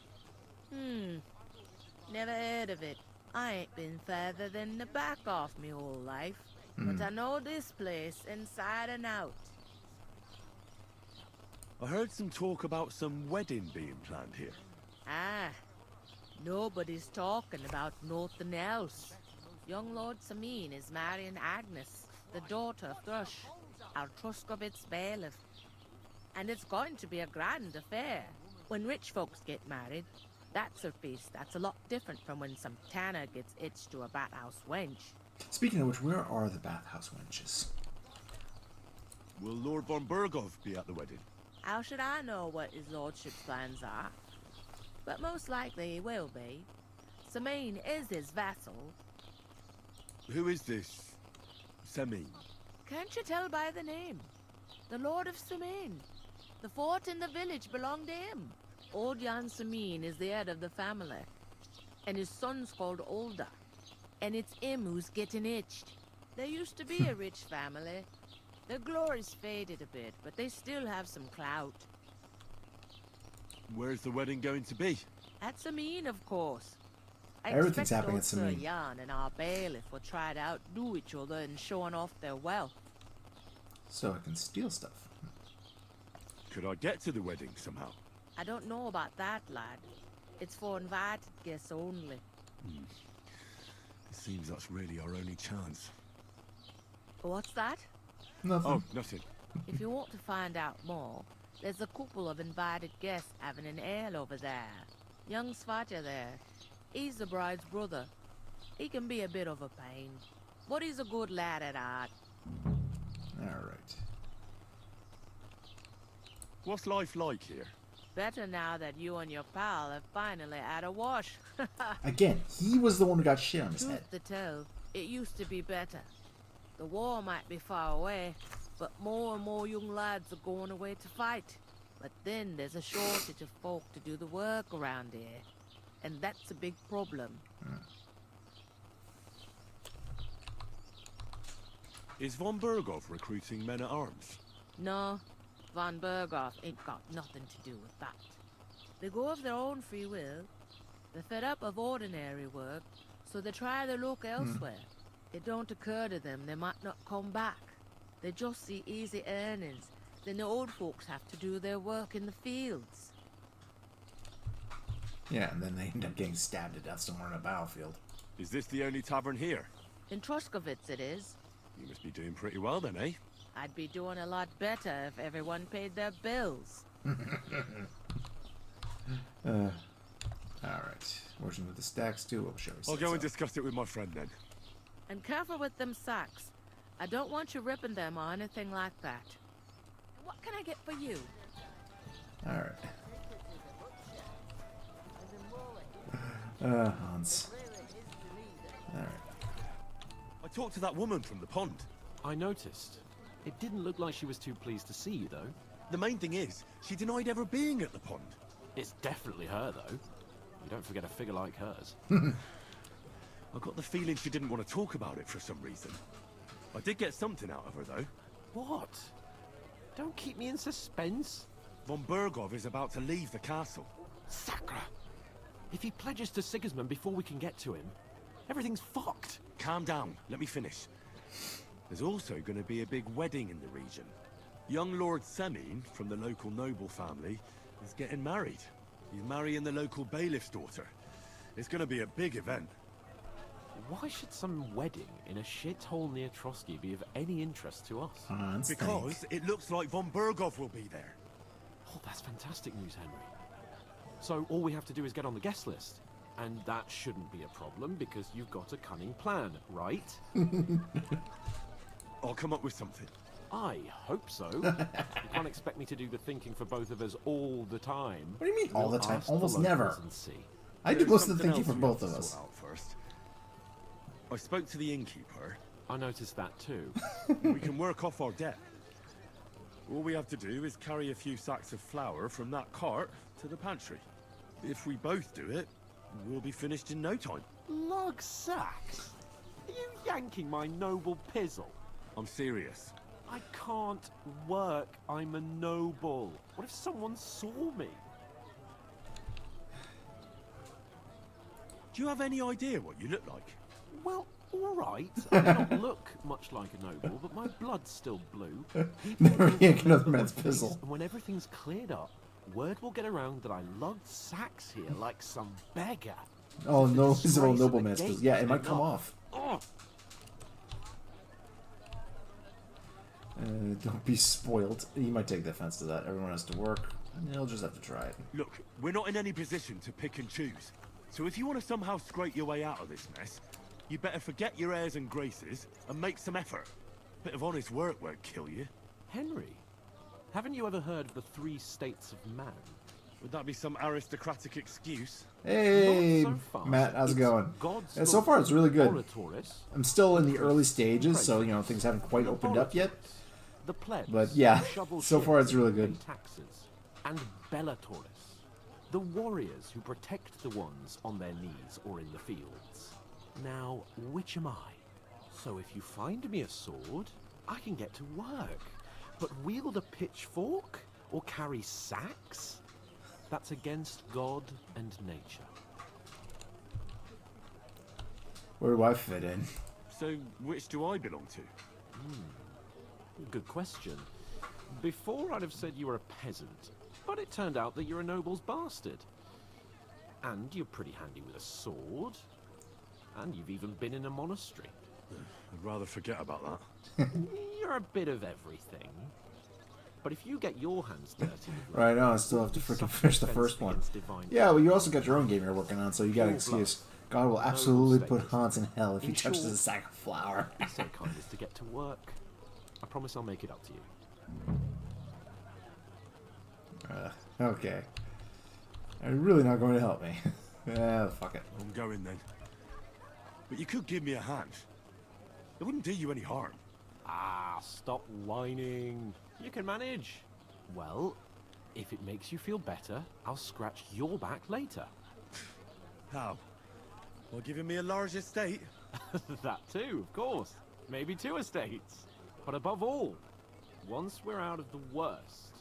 B: Never heard of it. I ain't been further than the back off me whole life. But I know this place inside and out.
D: I heard some talk about some wedding being planned here.
B: Ah, nobody's talking about nothing else. Young Lord Samin is marrying Agnes, the daughter of Thrush, our Truscovitz bailiff. And it's going to be a grand affair. When rich folks get married, that's a feast that's a lot different from when some tanner gets hitched to a bathhouse wench.
A: Speaking of which, where are the bathhouse wenches?
D: Will Lord von Burgov be at the wedding?
B: How should I know what his lordship's plans are? But most likely he will be. Samin is his vassal.
D: Who is this Semin?
B: Can't you tell by the name? The Lord of Samin. The fort and the village belong to him. Old Jan Samin is the head of the family. And his son's called Olda. And it's him who's getting itched. There used to be a rich family. Their glory's faded a bit, but they still have some clout.
D: Where's the wedding going to be?
B: At Samin, of course. I
A: Everything's
B: expect
A: happening
B: old
A: at
B: Sir
A: Samin.
B: Jan and our bailiff will try to outdo each other in showing off their wealth.
A: So I can steal stuff.
D: Could I get to the wedding somehow?
B: I don't know about that, lad. It's for invited guests only.
D: It seems that's really our only chance.
B: What's that?
A: Nothing.
D: Oh, nothing.
B: If you want to find out more, there's a couple of invited guests having an ale over there. Young Svatja there. He's the bride's brother. He can be a bit of a pain, but he's a good lad at heart.
A: Alright.
D: What's life like here?
B: Better now that you and your pal have finally had a wash.
A: Again, he was the one who got shit on his head.
B: Truth to tell, it used to be better. The war might be far away, but more and more young lads are going away to fight. But then there's a shortage of folk to do the work around here. And that's a big problem.
D: Is von Burgov recruiting men at arms?
B: No, von Burgov ain't got nothing to do with that. They go of their own free will. They're fed up of ordinary work, so they try their luck elsewhere. It don't occur to them they might not come back. They just see easy earnings. Then the old folks have to do their work in the fields.
A: Yeah, and then they end up getting stabbed to death somewhere on a battlefield.
D: Is this the only tavern here?
B: In Truscovitz it is.
D: You must be doing pretty well then, eh?
B: I'd be doing a lot better if everyone paid their bills.
A: Alright. Working with the stacks too. We'll show
D: I'll go and discuss it with my friend then.
B: And careful with them sacks. I don't want you ripping them or anything like that. What can I get for you?
A: Alright. Hans. Alright.
D: I talked to that woman from the pond.
C: I noticed. It didn't look like she was too pleased to see you, though.
D: The main thing is, she denied ever being at the pond.
C: It's definitely her, though. You don't forget a figure like hers.
D: I got the feeling she didn't want to talk about it for some reason. I did get something out of her, though.
C: What? Don't keep me in suspense.
D: Von Burgov is about to leave the castle.
C: Sacra! If he pledges to Sigismund before we can get to him, everything's fucked.
D: Calm down. Let me finish. There's also going to be a big wedding in the region. Young Lord Semin, from the local noble family, is getting married. He's marrying the local bailiff's daughter. It's going to be a big event.
C: Why should some wedding in a shithole near Trotsky be of any interest to us?
A: Hans,
D: Because it looks like von Burgov will be there.
C: Oh, that's fantastic news, Henry. So all we have to do is get on the guest list. And that shouldn't be a problem because you've got a cunning plan, right?
D: I'll come up with something.
C: I hope so. You can't expect me to do the thinking for both of us all the time.
A: What do you mean all the
C: We'll
A: time?
C: ask the
A: Almost
C: locals
A: never.
C: and see.
A: I do
D: There's
A: most of the
D: something
A: thinking for
D: else we
A: both
D: have
A: of
D: to
A: us.
D: sort out first. I spoke to the innkeeper.
C: I noticed that too.
D: We can work off our debt. All we have to do is carry a few sacks of flour from that cart to the pantry. If we both do it, we'll be finished in no time.
C: Lug sacks? Are you yanking my noble pizzle?
D: I'm serious.
C: I can't work. I'm a noble. What if someone saw me?
D: Do you have any idea what you look like?
C: Well, all right. I may not look much like a noble, but my blood's still blue.
A: Never yank another man's pizzle.
C: And when everything's cleared up, word will get around that I lugged sacks here like some beggar.
A: Oh no,
C: It's a
A: he's an old
C: disgrace and
A: nobleman's
C: a
A: pizzle.
C: gate
A: Yeah, it
C: to
A: might
C: be
A: come
C: up.
A: off.
C: Oh,
A: Don't be spoiled. You might take offense to that. Everyone has to work. You'll just have to try it.
D: Look, we're not in any position to pick and choose. So if you want to somehow scrape your way out of this mess, you better forget your airs and graces and make some effort. Bit of honest work won't kill you.
C: Henry, haven't you ever heard of the 3 states of man?
D: Would that be some aristocratic excuse?
A: Hey,
C: Not so fast.
A: Matt, how's it
C: It's
A: going?
C: God's
A: Yeah, so
C: law.
A: far it's really good.
C: Oratoris,
A: I'm still in the early stages, so you know things haven't quite opened up yet.
C: the plebs,
A: But yeah,
C: who shovel
A: so far
C: ships
A: it's really
C: and pay
A: good.
C: Taxes, and Bellatoris, the warriors who protect the ones on their knees or in the fields. Now, which am I? So if you find me a sword, I can get to work. But wield a pitchfork or carry sacks? That's against God and nature.
A: Where do I fit in?
D: So which do I belong to?
C: Good question. Before I'd have said you were a peasant, but it turned out that you're a noble's bastard. And you're pretty handy with a sword. And you've even been in a monastery.
D: I'd rather forget about that.
C: You're a bit of everything. But if you get your hands dirty with
A: Right now, I still have to freaking finish the first one. Yeah, well, you also got your own game you're working on, so you got an excuse. God will absolutely put Hans in hell if he touches a sack of flour.
C: Be so kind as to get to work. I promise I'll make it up to you.
A: Okay. Are you really not going to help me? Yeah, fuck it.
D: I'm going then. But you could give me a hand. It wouldn't do you any harm.
C: Ah, stop whining. You can manage. Well, if it makes you feel better, I'll scratch your back later.
D: How? Well, giving me a large estate?
C: That too, of course. Maybe 2 estates. But above all, once we're out of the worst,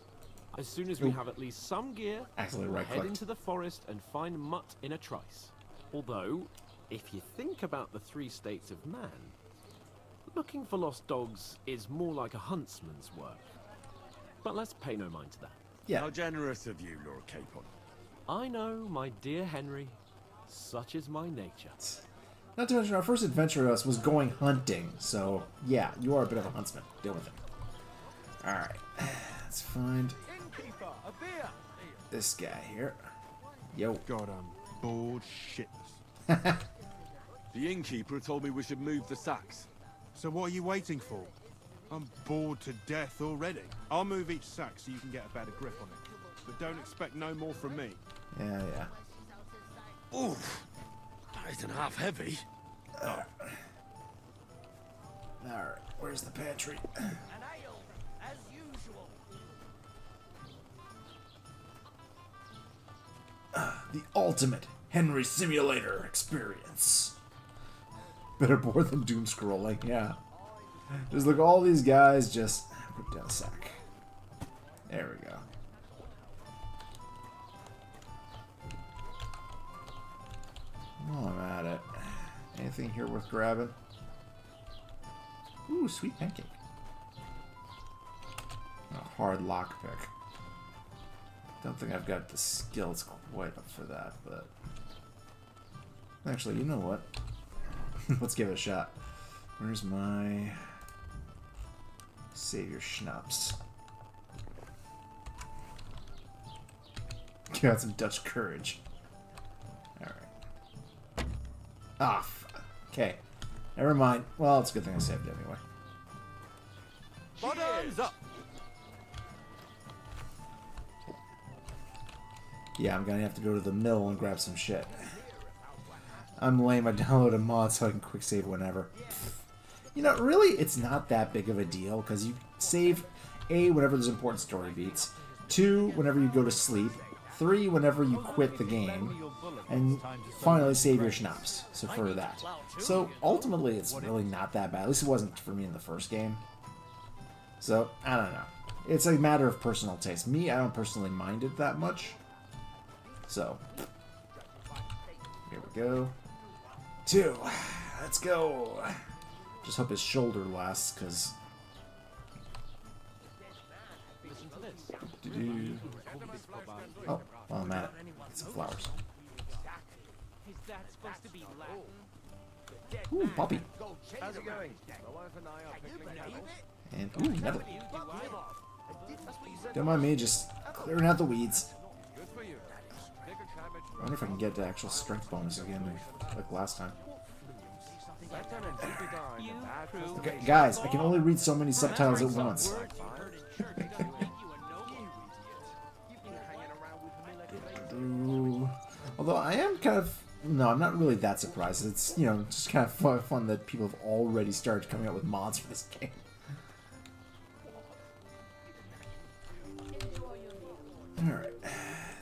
C: as soon as we have at least some gear,
A: Accidentally
C: we'll head
A: right-clicked.
C: into the forest and find mutt in a trice. Although, if you think about the 3 states of man, looking for lost dogs is more like a huntsman's work. But let's pay no mind to that.
A: Yeah.
D: How generous of you, Lord Capon.
C: I know, my dear Henry, such is my nature.
A: Not to mention, our first adventure with us was going hunting, so yeah, you are a bit of a huntsman. Deal with it. Alright, let's find
F: Innkeeper, a beer!
A: this guy here. Yo.
F: God, I'm bored shitless.
D: The innkeeper told me we should move the sacks.
F: So what are you waiting for? I'm bored to death already. I'll move each sack so you can get a better grip on it. But don't expect no more from me.
A: Yeah, yeah.
D: Oof! That isn't half heavy.
A: Alright, where's the pantry?
B: An ale, as usual.
A: The ultimate Henry Simulator experience. Better board than doom scrolling, yeah. Just look at all these guys, just put down a sack. There we go. While I'm at it, anything here worth grabbing? Ooh, sweet pancake. A hard lockpick. Don't think I've got the skills quite up for that, but... Actually, you know what? Let's give it a shot. Where's my... Savior Schnapps? Got some Dutch courage. Alright. Ah, okay. Never mind. Well, it's a good thing I saved it anyway.
C: Bottoms up!
A: Yeah, I'm gonna have to go to the mill and grab some shit. I'm lame. I downloaded a mod so I can quick save whenever. You know, really, it's not that big of a deal because you save A, whenever there's important story beats, 2, whenever you go to sleep, 3, whenever you quit the game, and finally save your schnapps. So for that. So ultimately, it's really not that bad. At least it wasn't for me in the first game. So I don't know. It's a matter of personal taste. Me, I don't personally mind it that much. So here we go. 2. Let's go. Just hope his shoulder lasts, because... Oh, well, I'm at it. Get some flowers. Ooh, puppy.
L: How's it going?
A: And, ooh, metal. Don't mind me, just clearing out the weeds. I wonder if I can get the actual strength bonus again, like last time. Okay, guys, I can only read so many subtitles at once. Although I am kind of... No, I'm not really that surprised. It's, you know, just kind of fun that people have already started coming up with mods for this game. Alright.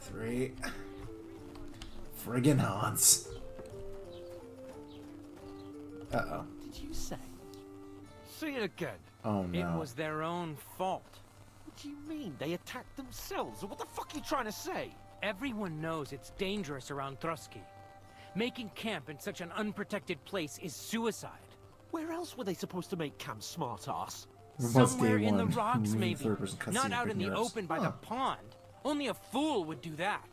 A: 3. Friggin' Hans. Uh-oh.
M: Did you say? Say it again.
A: Oh, no.
M: It was their own fault. What do you mean? They attacked themselves? What the fuck are you trying to say?
N: Everyone knows it's dangerous around Trusky. Making camp in such an unprotected place is suicide.
M: Where else were they supposed to make camp, smart-ass?
N: Somewhere in the rocks, maybe. Not out in the open by the pond. Only a fool would do that.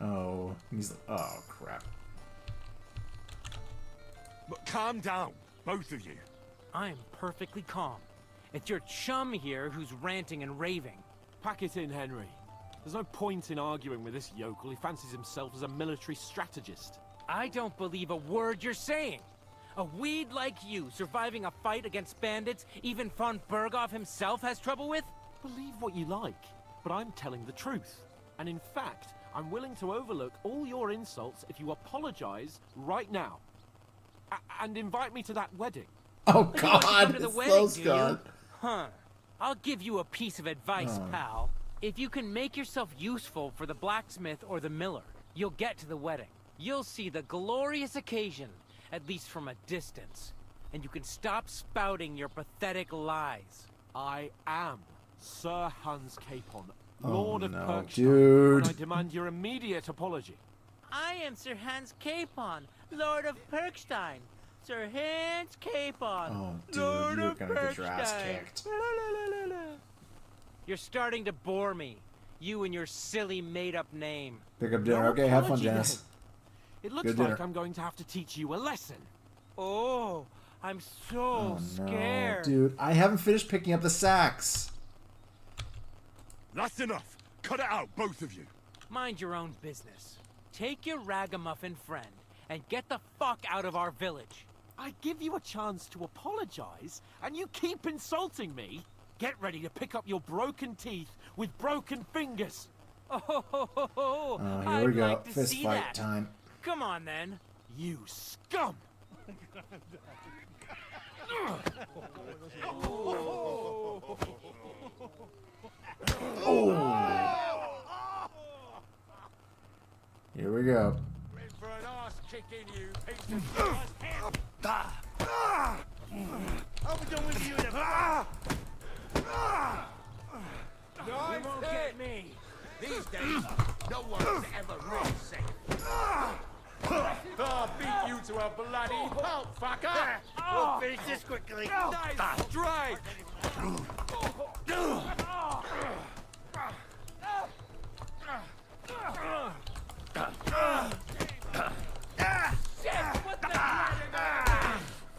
A: Oh, he's... Oh, crap.
D: But calm down, both of you.
N: I'm perfectly calm. It's your chum here who's ranting and raving.
C: Pack it in, Henry. There's no point in arguing with this yokel. He fancies himself as a military strategist.
N: I don't believe a word you're saying. A weed like you surviving a fight against bandits even von Berghoff himself has trouble with?
C: Believe what you like, but I'm telling the truth. And in fact, I'm willing to overlook all your insults if you apologize right now. And invite me to that wedding.
A: Oh, God!
N: It's
A: close, God.
N: Huh. I'll give you a piece of advice, pal. If you can make yourself useful for the blacksmith or the miller, you'll get to the wedding. You'll see the glorious occasion, at least from a distance. And you can stop spouting your pathetic lies.
C: I am Sir Hans Capon, Lord of Perkstein,
A: dude.
C: and I demand your immediate apology.
N: I am Sir Hans Capon, Lord of Perkstein. Sir Hans Capon,
A: Oh, dude,
N: Lord
A: you're
N: of
A: gonna get your ass
N: Perkstein.
A: kicked.
N: You're starting to bore me. You and your silly made-up name.
A: Pick up dinner.
C: No
A: Okay, have fun,
C: apology,
A: Janice.
C: then. It looks
A: Good
C: like
A: dinner.
C: I'm going to have to teach you a lesson.
N: Oh, I'm so
A: Oh, no.
N: scared.
A: Dude, I haven't finished picking up the sacks.
D: That's enough. Cut it out, both of you.
N: Mind your own business. Take your ragamuffin friend and get the fuck out of our village.
C: I give you a chance to apologize, and you keep insulting me. Get ready to pick up your broken teeth with broken fingers.
N: Oh,
A: Here we go.
N: Like to
A: Fist
N: see
A: fight
N: that.
A: time.
N: Come on, then.
C: You scum!
A: Here we go.
L: For an arse kicking, you piece of I'll be done with you in a
B: You won't get me. These days, no one's ever really safe.
L: I'll beat you to a bloody pulp, fucker! We'll finish this quickly. Nice strike!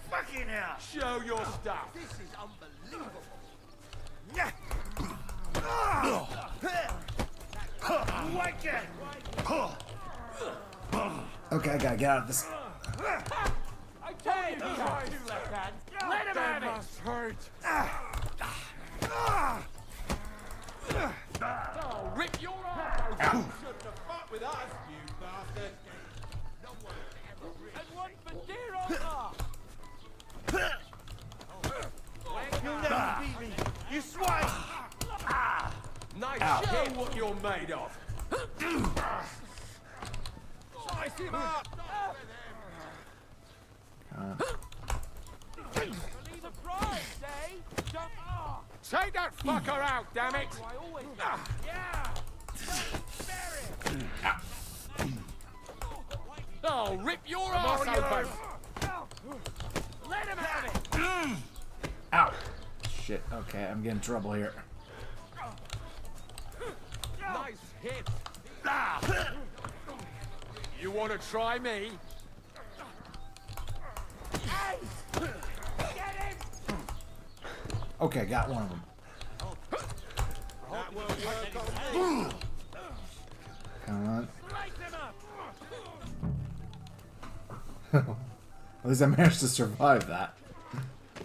L: Fucking hell! Show your stuff!
B: This is unbelievable.
L: Wake it!
A: Okay, I gotta get out of this
C: I told you he had 2 left hands. Let him have it.
L: Must hurt.
C: Oh, rip your arm out.
L: You shouldn't have fought with us, you bastard. No one ever
C: And one for dear old Mark.
L: You'll never beat me, you swine! Nice show what you're made of. Slice him up!
C: Surprise, eh? Jump off.
L: Take that fucker out, damn it!
C: I always... Yeah. Spare it.
L: Oh, rip your ass open!
C: Let him have it.
A: Ow. Shit. Okay, I'm getting in trouble here.
L: Nice hit! You want to try me?
C: Hey! Get him!
A: Okay, got one of them.
L: That won't work on me.
A: Come on.
C: Slice him up!
A: At least I managed to survive that.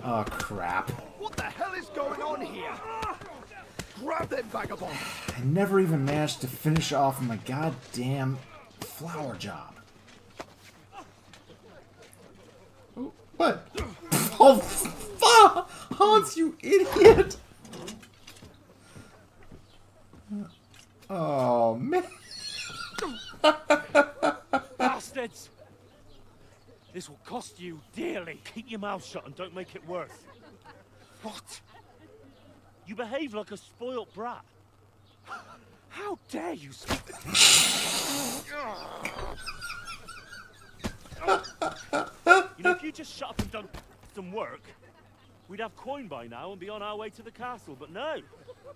A: Oh, crap.
O: What the hell is going on here? Grab them vagabonds!
A: I never even managed to finish off my goddamn flower job. Oh, what? Oh, fuck! Hans, you idiot! Oh, man.
G: Bastards! This will cost you dearly. Keep your mouth shut and don't make it worse. What? You behave like a spoilt brat. How dare you speak You know, if you just shut up and done some work, we'd have coin by now and be on our way to the castle. But no,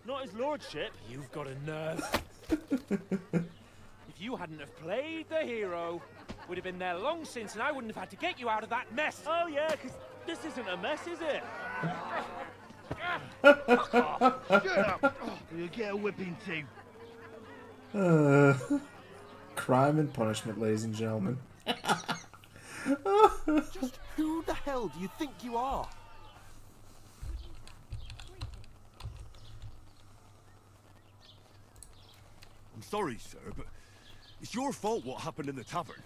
G: not his lordship.
C: You've got a nerve. If you hadn't have played the hero, we'd have been there long since, and I wouldn't have had to get you out of that mess.
G: Oh yeah, because this isn't a mess, is it?
O: Shut up! You'll get a whipping too.
A: Crime and punishment, ladies and gentlemen.
M: Just who the hell do you think you are?
D: I'm sorry, sir, but it's your fault what happened in the tavern.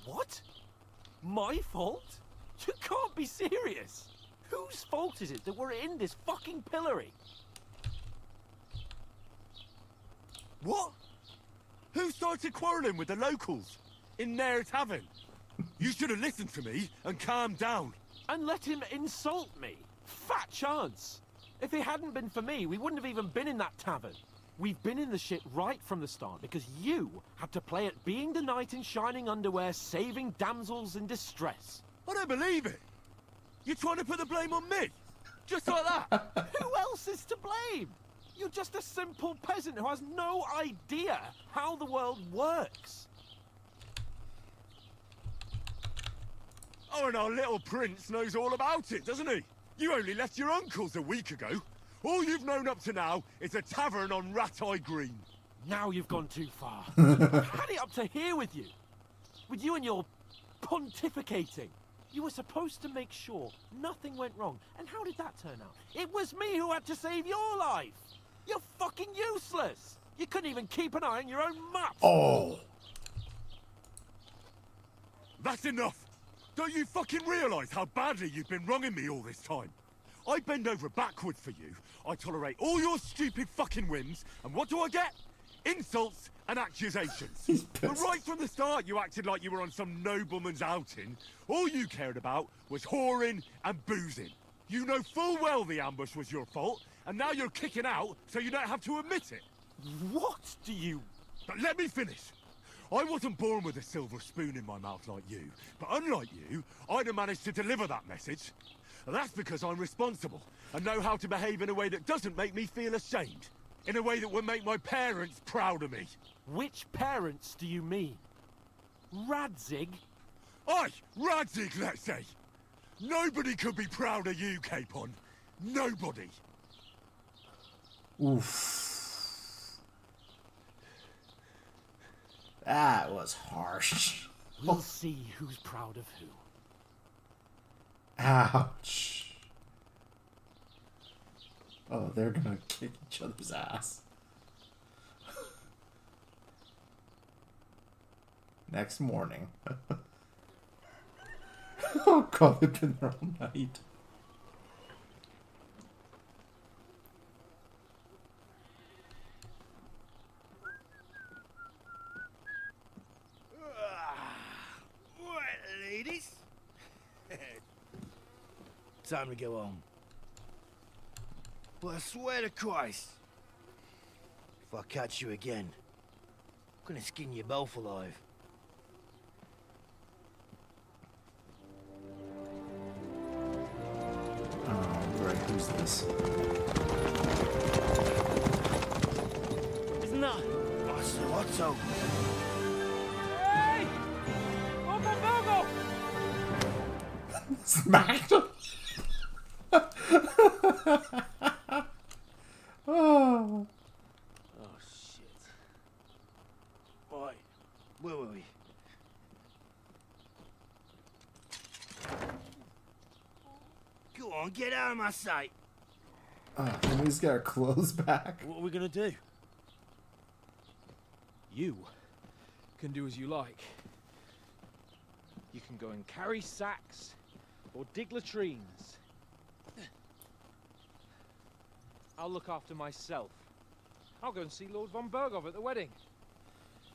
M: What? My fault? You can't be serious. Whose fault is it that we're in this fucking pillory?
D: What? Who started quarrelling with the locals in their tavern? You should have listened to me and calmed down.
M: And let him insult me? Fat chance. If it hadn't been for me, we wouldn't have even been in that tavern. We've been in the shit right from the start because you had to play at being the knight in shining underwear, saving damsels in distress.
D: I don't believe it. You're trying to put the blame on me? Just like that?
M: Who else is to blame? You're just a simple peasant who has no idea how the world works.
D: Oh, and our little prince knows all about it, doesn't he? You only left your uncle's a week ago. All you've known up to now is a tavern on Rat-Eye Green.
M: Now you've gone too far. I had it up to here with you. With you and your pontificating. You were supposed to make sure nothing went wrong. And how did that turn out? It was me who had to save your life. You're fucking useless. You couldn't even keep an eye on your own map.
A: Oh.
D: That's enough. Don't you fucking realise how badly you've been wronging me all this time? I bend over backwards for you. I tolerate all your stupid fucking whims. And what do I get? Insults and accusations. But right from the start, you acted like you were on some nobleman's outing. All you cared about was whoring and boozing. You know full well the ambush was your fault, and now you're kicking out so you don't have to admit it.
M: What do you...
D: But let me finish. I wasn't born with a silver spoon in my mouth like you, but unlike you, I'd have managed to deliver that message. That's because I'm responsible and know how to behave in a way that doesn't make me feel ashamed. In a way that would make my parents proud of me.
M: Which parents do you mean? Radzig?
D: Aye, Radzig, let's say. Nobody could be proud of you, Capon. Nobody.
A: Oof. That was harsh.
M: We'll see who's proud of who.
A: Ouch. Oh, they're gonna kick each other's ass. Next morning. Oh god, they've been there all night.
G: Right, ladies. Time to go home. But I swear to Christ, if I catch you again, I'm gonna skin you both alive.
A: Oh, right, who's this?
G: Isn't that Otto?
M: Hey! Open Virgo!
A: Smacked him! Oh.
G: Oh, shit. Right, where were we? Go on, get out of my sight.
A: And he's got our clothes back.
G: What are we gonna do?
C: You can do as you like. You can go and carry sacks or dig latrines. I'll look after myself. I'll go and see Lord von Berghoff at the wedding.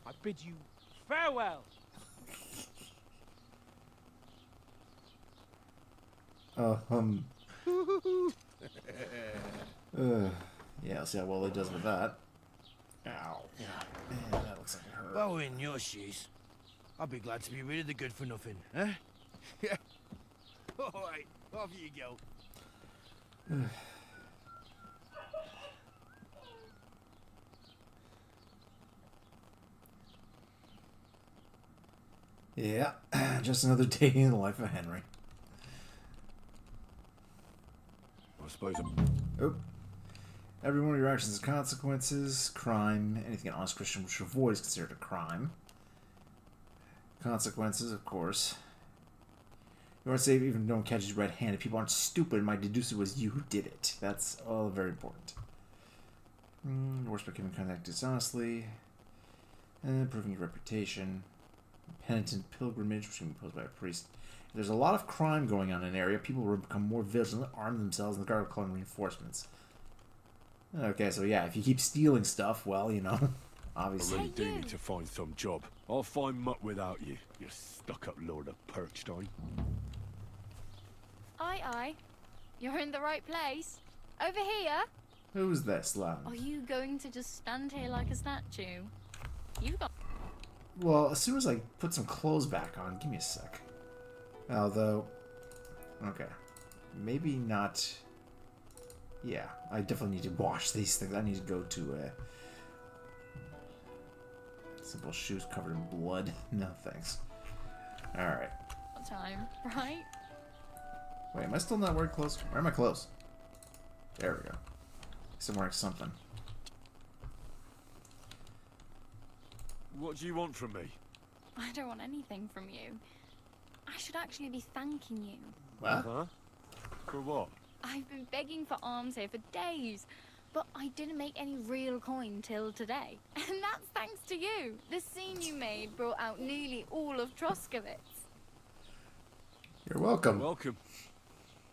C: I bid you farewell.
A: Yeah, let's see how well he does with that. Ow. Man, that looks like it hurt.
G: If I were in your shoes, I'd be glad to be rid of the good for nothing, huh? Yeah. Alright, off you go.
A: Yeah, just another day in the life of Henry.
D: I suppose
A: Oh. Every one of your actions has consequences. Crime. Anything an honest Christian should avoid is considered a crime. Consequences, of course. You want to say even don't catch you red-handed. People aren't stupid. Might deduce it was you who did it. That's all very important. Worse by keeping contact dishonestly. And improving your reputation. Penitent pilgrimage, which can be imposed by a priest. If there's a lot of crime going on in an area, people will become more vigilant, arm themselves, and the guard will call in reinforcements. Okay, so yeah, if you keep stealing stuff, well, you know, obviously.
D: I really do need to find some job. I'll find muck without you, you stuck-up Lord of Perkstein.
E: Aye. You're in the right place. Over here.
A: Who's this, lad?
E: Are you going to just stand here like a statue? You've got...
A: Well, as soon as I put some clothes back on, give me a sec. Although, okay, maybe not. Yeah, I definitely need to wash these things. I need to go to simple shoes covered in blood. No thanks. All right.
E: Time, right?
A: Wait, am I still not wearing clothes? Where are my clothes? There we go. I'm wearing something.
D: What do you want from me?
E: I don't want anything from you. I should actually be thanking you.
A: What?
D: Huh? For what?
E: I've been begging for alms here for days, but I didn't make any real coin till today. And that's thanks to you. The scene you made brought out nearly all of Troskowitz.
A: You're welcome.
D: Welcome.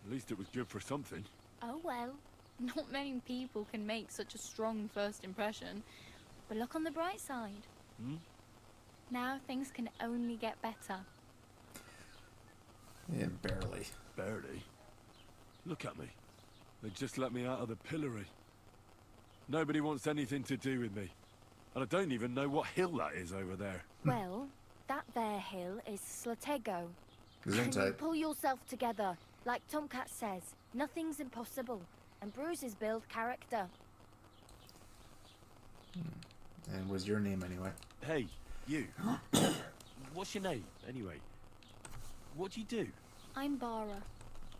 D: At least it was good for something.
E: Oh well, not many people can make such a strong first impression. But look on the bright side. Now things can only get better.
A: Yeah, barely.
D: Barely? Look at me. They just let me out of the pillory. Nobody wants anything to do with me. And I don't even know what hill that is over there.
E: Well, that there hill is Slatego. Can you pull yourself together? Like Tomcat says, nothing's impossible. And bruises build character.
A: And what's your name anyway?
D: Hey, you. What's your name, anyway? What do you do?
E: I'm Bara.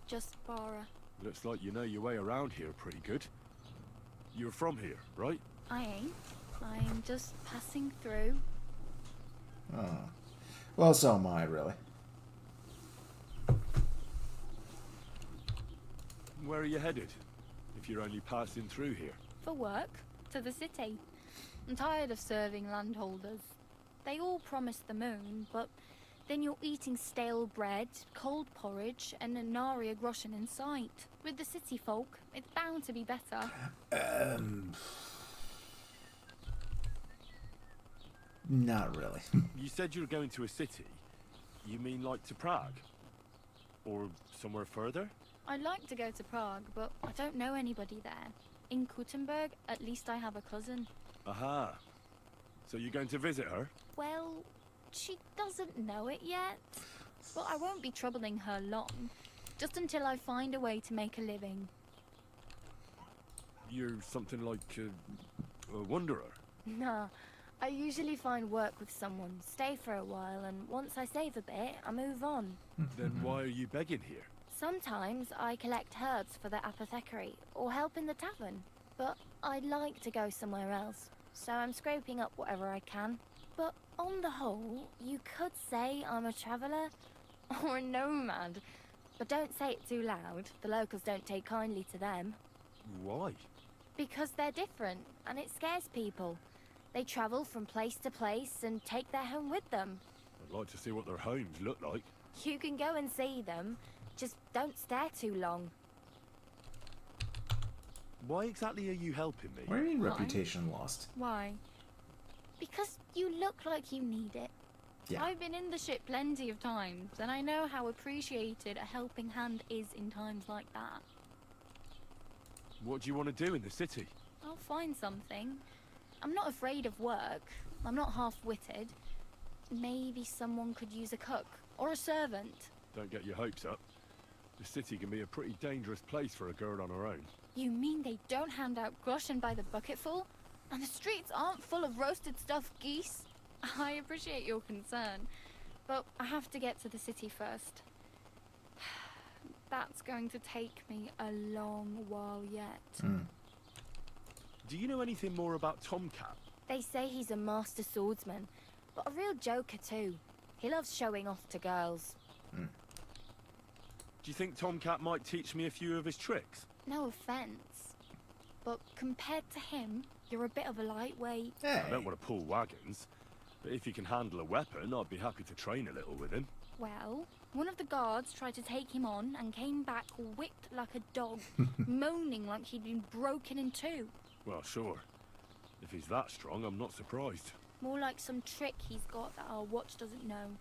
E: Just Bara.
D: Looks like you know your way around here pretty good. You're from here, right?
E: I ain't. I'm just passing through.
A: Oh. Well, so am I, really.
D: Where are you headed? If you're only passing through here.
P: For work, to the city. I'm tired of serving landholders. They all promise the moon, but then you're eating stale bread, cold porridge, and a nary a groschen in sight. With the city folk, it's bound to be better.
A: Not really.
D: You said you were going to a city. You mean like to Prague? Or somewhere further?
P: I'd like to go to Prague, but I don't know anybody there. In Kuttenberg, at least I have a cousin.
D: Aha. So you're going to visit her?
P: Well, she doesn't know it yet. But I won't be troubling her long. Just until I find a way to make a living.
D: You're something like a wanderer?
P: Nah, I usually find work with someone, stay for a while, and once I save a bit, I move on.
D: Then why are you begging here?
P: Sometimes I collect herbs for the apothecary, or help in the tavern. But I'd like to go somewhere else, so I'm scraping up whatever I can. But on the whole, you could say I'm a traveller, or a nomad. But don't say it too loud, the locals don't take kindly to them.
D: Why?
P: Because they're different, and it scares people. They travel from place to place and take their home with them.
D: I'd like to see what their homes look like.
P: You can go and see them, just don't stare too long.
D: Why exactly are you helping me?
A: What do you mean reputation lost?
P: Why? Because you look like you need it.
A: Yeah.
P: I've been in the ship plenty of times, and I know how appreciated a helping hand is in times like that.
D: What do you want to do in the city?
P: I'll find something. I'm not afraid of work. I'm not half-witted. Maybe someone could use a cook, or a servant.
D: Don't get your hopes up. The city can be a pretty dangerous place for a girl on her own.
P: You mean they don't hand out groschen by the bucketful? And the streets aren't full of roasted stuffed geese? I appreciate your concern, but I have to get to the city first. That's going to take me a long while yet.
D: Do you know anything more about Tomcat?
P: They say he's a master swordsman, but a real joker too. He loves showing off to girls.
D: Do you think Tomcat might teach me a few of his tricks?
P: No offense, but compared to him, you're a bit of a lightweight.
A: Hey.
D: I don't want to pull wagons, but if he can handle a weapon, I'd be happy to train a little with him.
P: Well, one of the guards tried to take him on and came back whipped like a dog, moaning like he'd been broken in two.
D: Well, sure. If he's that strong, I'm not surprised.
P: More like some trick he's got that our watch doesn't know.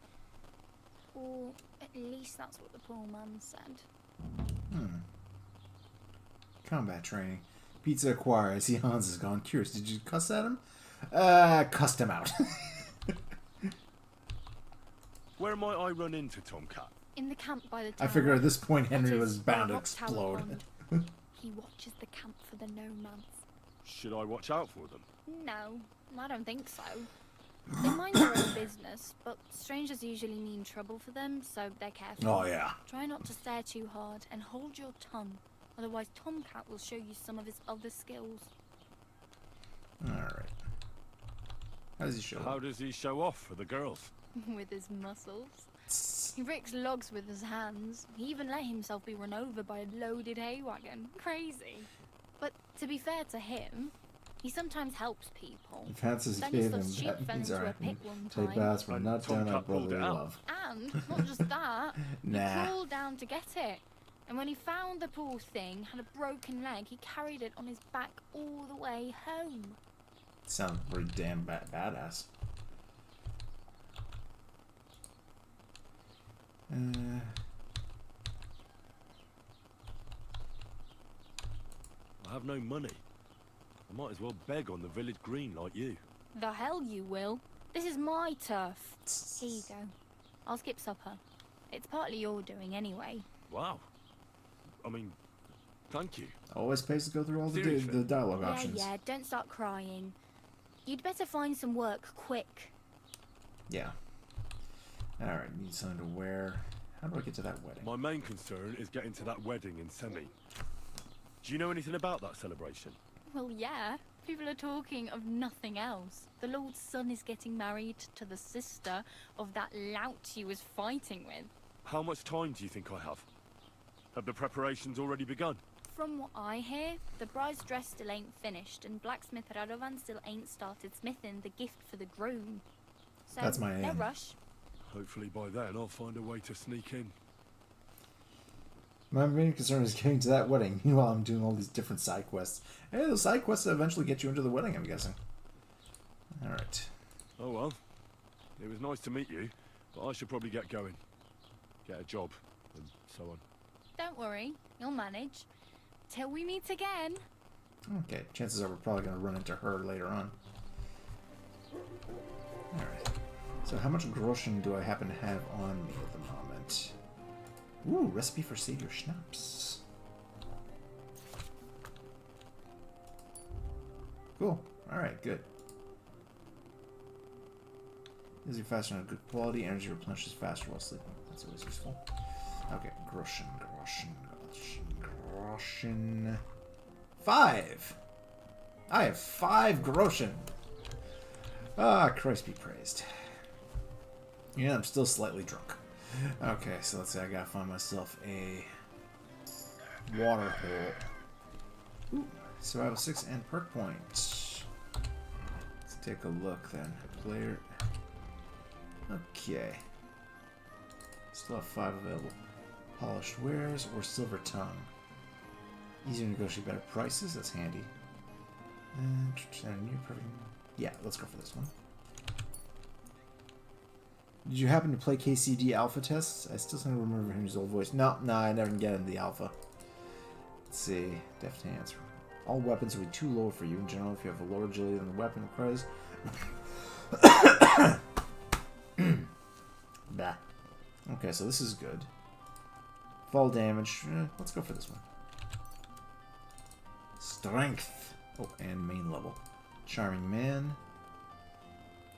P: Or at least that's what the poor man said.
A: Combat training. Pizza acquired. I see Hans is gone. Curious, did you cuss at him? Cussed him out.
D: Where might I run into Tomcat?
P: In the camp by the tower.
A: I figure at this point Henry
P: That
A: was
P: is,
A: bound to
P: Rock Tower
A: explode.
P: Pond. He watches the camp for the nomads.
D: Should I watch out for them?
P: No, I don't think so. They mind their own business, but strangers usually mean trouble for them, so they're careful.
A: Oh, yeah.
P: Try not to stare too hard and hold your tongue, otherwise Tomcat will show you some of his other skills.
A: Alright. How does he show
D: How does he show off for the girls?
P: With his muscles. He rigs logs with his hands. He even let himself be run over by a loaded hay wagon. Crazy. But to be fair to him, he sometimes helps people.
A: He fancies
P: Then
A: him.
P: his sheep
A: That
P: fell
A: means
P: into a
A: alright.
P: pit one
A: Take
P: time.
A: baths from not down
D: Tomcat
A: at
D: pulled
A: brotherly
D: it out.
A: love.
P: And not just that, he
A: Nah.
P: crawled down to get it. And when he found the poor thing had a broken leg, he carried it on his back all the way home.
A: Sounds pretty damn badass.
D: I have no money. I might as well beg on the village green like you.
P: The hell you will. This is my turf. Here you go. I'll skip supper. It's partly your doing anyway.
D: Wow. I mean, thank you.
A: Always pays to go through all the
D: Seriously?
A: dialogue options.
P: Yeah, don't start crying. You'd better find some work quick.
A: Yeah. Alright, need something to wear. How do I get to that wedding?
D: My main concern is getting to that wedding in Semi. Do you know anything about that celebration?
P: Well, yeah.
E: People are talking of nothing else. The Lord's son is getting married to the sister of that lout he was fighting with.
D: How much time do you think I have? Have the preparations already begun?
P: From what I hear, the bride's dress still ain't finished, and blacksmith Radovan still ain't started smithing the gift for the groom. So,
A: That's my
P: no
A: aim.
P: rush.
D: Hopefully by then I'll find a way to sneak in.
A: My main concern is getting to that wedding. Meanwhile, I'm doing all these different side quests. Hey, those side quests eventually get you into the wedding, I'm guessing. Alright.
D: Oh well. It was nice to meet you, but I should probably get going. Get a job, and so on.
P: Don't worry, you'll manage. Till we meet again.
A: Okay, chances are we're probably going to run into her later on. Alright. So how much groschen do I happen to have on me at the moment? Ooh, recipe for Savior Schnapps. Cool. Alright, good. Is it faster and of good quality? Energy replenishes faster while sleeping. That's always useful. Okay, groschen. 5! I have 5 groschen! Ah, Christ be praised. Yeah, I'm still slightly drunk. Okay, so let's say I gotta find myself a water hole. Ooh, survival 6 and perk points. Let's take a look then. Player. Okay. Still have 5 available. Polished wares or silver tongue. Easier to negotiate better prices. That's handy. And new perfect. Yeah, let's go for this one. Did you happen to play KCD alpha tests? I still seem to remember his old voice. No, I never get into the alpha. Let's see. Deft hands. All weapons will be too low for you in general if you have a lower agility than the weapon requires. Bah. Okay, so this is good. Fall damage. Let's go for this one. Strength. Oh, and main level. Charming Man.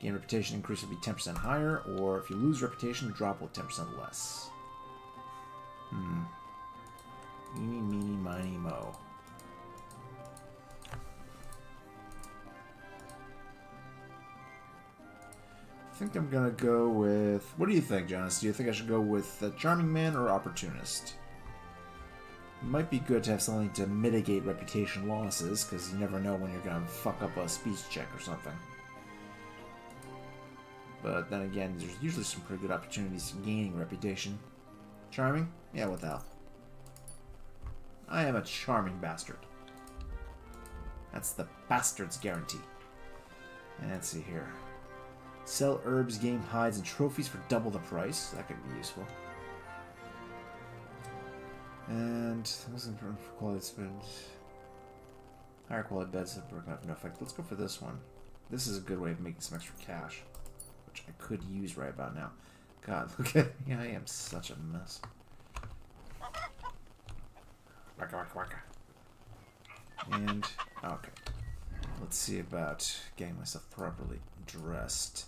A: Gain reputation increase will be 10% higher, or if you lose reputation, the drop will be 10% less. Eeny, meeny, miny, mo. I think I'm gonna go with... What do you think, Jonas? Do you think I should go with Charming Man or Opportunist? Might be good to have something to mitigate reputation losses, because you never know when you're gonna fuck up a speech check or something. But then again, there's usually some pretty good opportunities for gaining reputation. Charming? Yeah, what the hell. I am a charming bastard. That's the bastard's guarantee. And let's see here. Sell herbs, game hides, and trophies for double the price. That could be useful. And wasn't for quality spend. Higher quality beds have broken up no effect. Let's go for this one. This is a good way of making some extra cash, which I could use right about now. God, look at me. I am such a mess. Waka, waka, waka. And, okay. Let's see about getting myself properly dressed.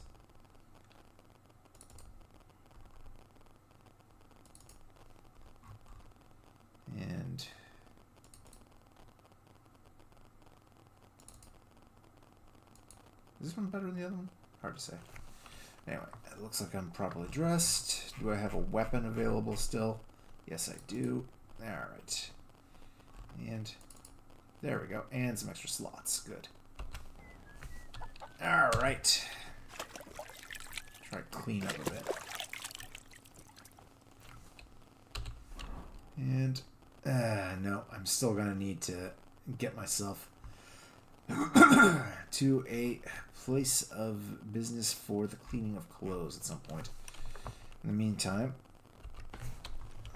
A: And is this one better than the other one? Hard to say. Anyway, it looks like I'm properly dressed. Do I have a weapon available still? Yes, I do. Alright. And there we go. And some extra slots. Good. Alright. Try to clean up a bit. And no, I'm still gonna need to get myself to a place of business for the cleaning of clothes at some point. In the meantime,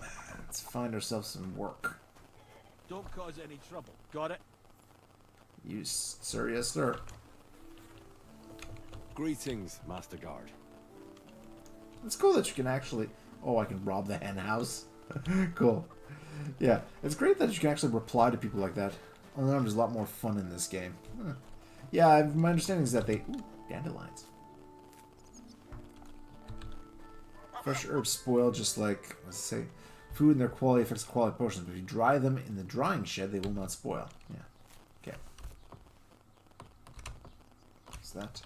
A: let's find ourselves some work.
M: Don't cause any trouble. Got it?
A: Sir, yes, sir.
D: Greetings, Master Guard.
A: It's cool that you can actually... Oh, I can rob the hen house. Cool. Yeah, it's great that you can actually reply to people like that. Although there's a lot more fun in this game. Yeah, my understanding is that they... Ooh, dandelions. Fresh herbs spoil just like, let's say, food and their quality affects the quality of potions. But if you dry them in the drying shed, they will not spoil. Yeah. Okay. that.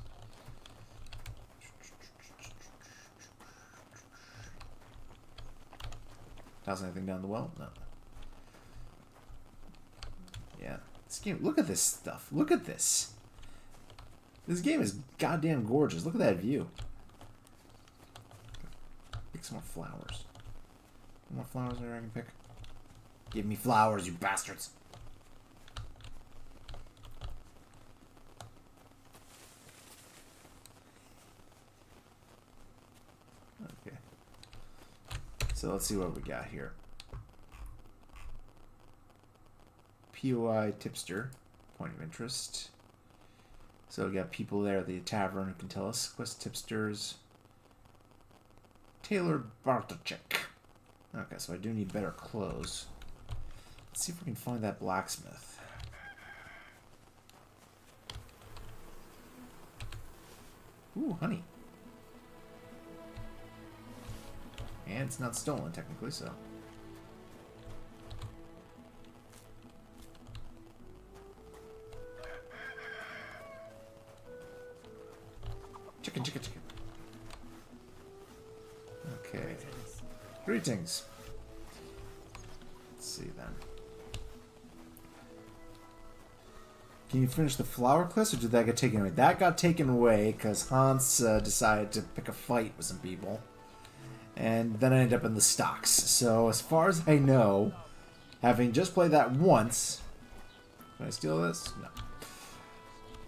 A: Toss anything down the well? No. Yeah. This game, look at this stuff. Look at this. This game is goddamn gorgeous. Look at that view. Pick some more flowers. More flowers there I can pick. Give me flowers, you bastards. Okay. So let's see what we got here. POI tipster, point of interest. So we got people there at the tavern who can tell us. Quest tipsters. Taylor Bartochek. Okay, so I do need better clothes. Let's see if we can find that blacksmith. Ooh, honey. And it's not stolen, technically, so... Chicken, chicken, chicken. Okay. Greetings. Let's see then. Can you finish the flower quest, or did that get taken away? That got taken away because Hans decided to pick a fight with some people. And then I ended up in the stocks. So as far as I know, having just played that once... Can I steal this? No.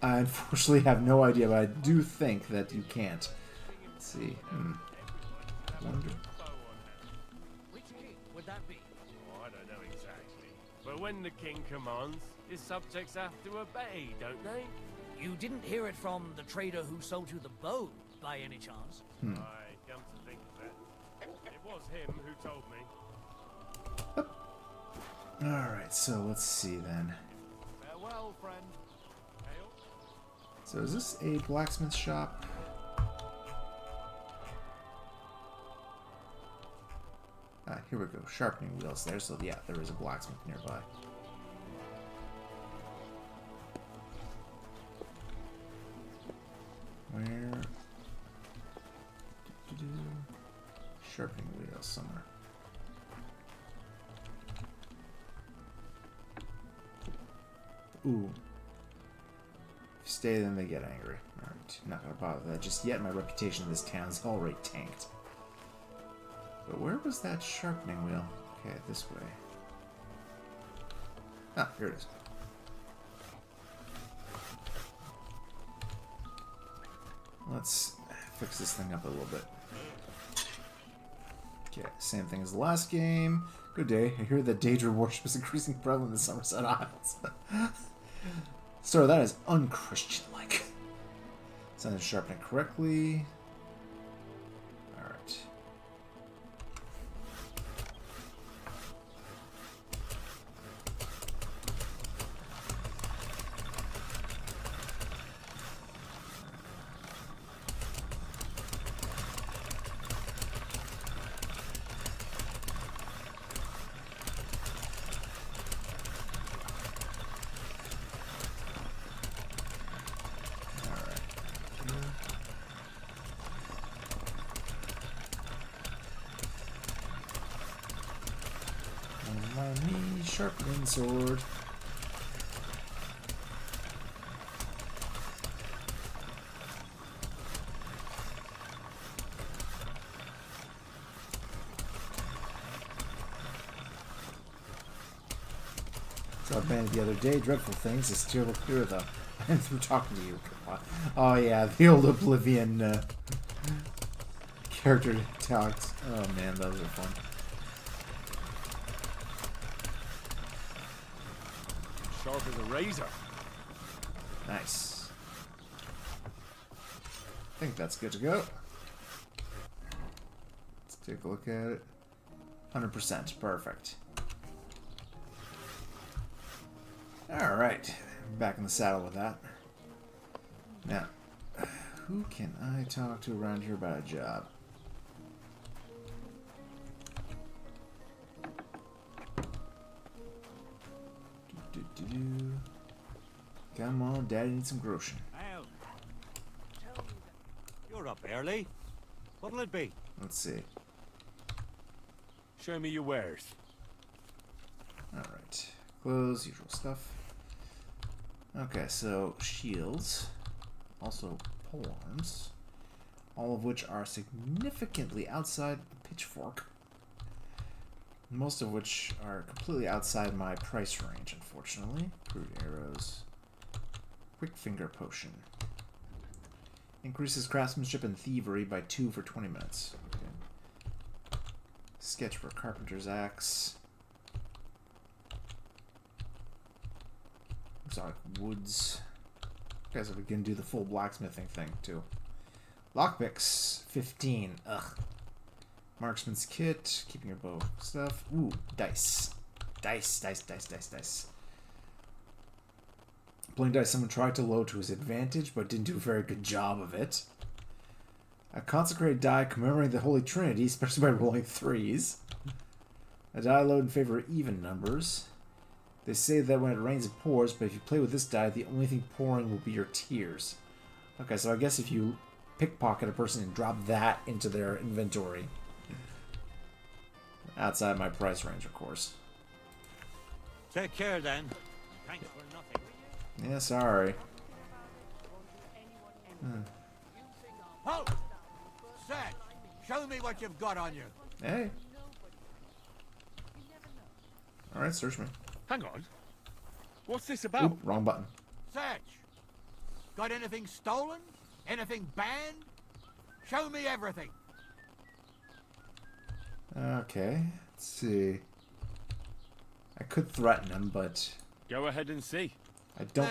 A: I unfortunately have no idea, but I do think that you can't. Let's see. Wonder.
L: Which king would that be? Oh, I don't know exactly. But when the king commands, his subjects have to obey, don't they?
H: You didn't hear it from the trader who sold you the bow, by any chance?
L: Aye, come to think of it. It was him who told me.
A: Alright, so let's see then.
L: Farewell, friend.
A: So is this a blacksmith shop? Ah, here we go. Sharpening wheels there. So yeah, there is a blacksmith nearby. Where? Sharpening wheels somewhere. Ooh. Stay, then they get angry. Alright, not gonna bother that just yet. My reputation in this town's already tanked. But where was that sharpening wheel? Okay, this way. Ah, here it is. Let's fix this thing up a little bit. Okay, same thing as the last game. Good day. I hear that Daedra worship is increasing prevalent in the Somerset Isles. So that is unchristian-like. So I'm going to sharpen it correctly. Alright. My sharpening sword. So I banned the other day. Dreadful things. It's still clear though. And through talking to you. Oh yeah, the old Oblivion character talks. Oh man, those are fun.
L: Sharp as a razor.
A: Nice. I think that's good to go. Let's take a look at it. 100%. Perfect. Alright. Back in the saddle with that. Now, who can I talk to around here about a job? Come on, Daddy needs some grocery.
Q: up early. What'll it be?
A: Let's see.
D: Show me your wares.
A: Alright. Clothes, usual stuff. Okay, so shields. Also polearms. All of which are significantly outside the pitchfork. Most of which are completely outside my price range, unfortunately. Crude arrows. Quick finger potion. Increases craftsmanship and thievery by 2 for 20 minutes. Okay. Sketch for carpenter's axe. Exotic woods. Okay, so we can do the full blacksmithing thing too. Lockpicks, 15. Ugh. Marksman's kit, keeping your bow stuff. Ooh, dice. Dice. Playing dice, someone tried to load to his advantage, but didn't do a very good job of it. A consecrated die commemorating the Holy Trinity, especially by rolling 3s. A die load in favor of even numbers. They say that when it rains it pours, but if you play with this die, the only thing pouring will be your tears. Okay, so I guess if you pickpocket a person and drop that into their inventory. Outside my price range, of course.
Q: Take care then. Thanks for nothing.
A: Yeah, sorry.
Q: Halt! Sedge, show me what you've got on you.
A: Hey. Alright, search me.
D: Hang on. What's this about?
A: Oop, wrong button.
Q: Sedge, got anything stolen? Anything banned? Show me everything.
A: Okay, let's see. I could threaten him, but...
D: Go ahead and see.
A: I don't...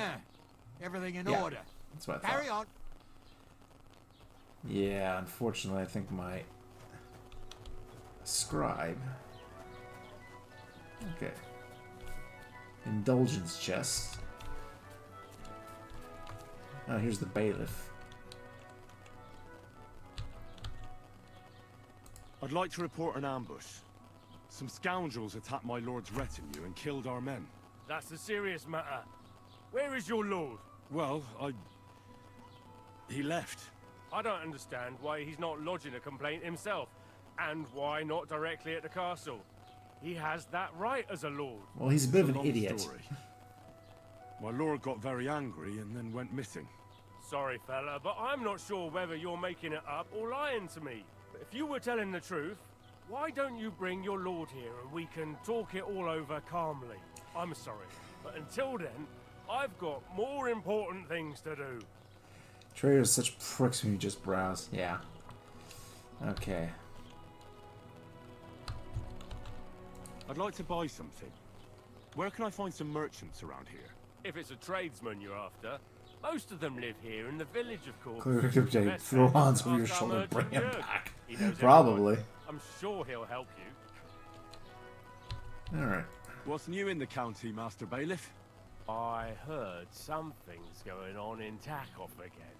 Q: Everything in
A: Yeah,
Q: order.
A: that's what I thought.
Q: Carry on.
A: Yeah, unfortunately, I think my... scribe... Okay. Indulgence chest. Oh, here's the bailiff.
D: I'd like to report an ambush. Some scoundrels attacked my lord's retinue and killed our men.
L: That's a serious matter. Where is your lord?
D: Well, he left.
L: I don't understand why he's not lodging a complaint himself, and why not directly at the castle. He has that right as a lord.
A: Well, he's a bit of
D: It's
A: an
D: long
A: idiot.
D: story. My lord got very angry and then went missing.
L: Sorry, fella, but I'm not sure whether you're making it up or lying to me. But if you were telling the truth, why don't you bring your lord here and we can talk it all over calmly? I'm sorry, but until then, I've got more important things to do.
A: Traders are such pricks when you just browse. Yeah. Okay.
D: I'd like to buy something. Where can I find some merchants around here?
L: If it's a tradesman you're after, most of them live here in the village, of course.
A: Clearly, throw hands over your shoulder and bring him
L: Jurgen.
A: back.
L: He knows
A: Probably.
L: everyone. I'm sure he'll help you.
A: Alright.
D: What's new in the county, Master Bailiff?
L: I heard something's going on in Takoff again.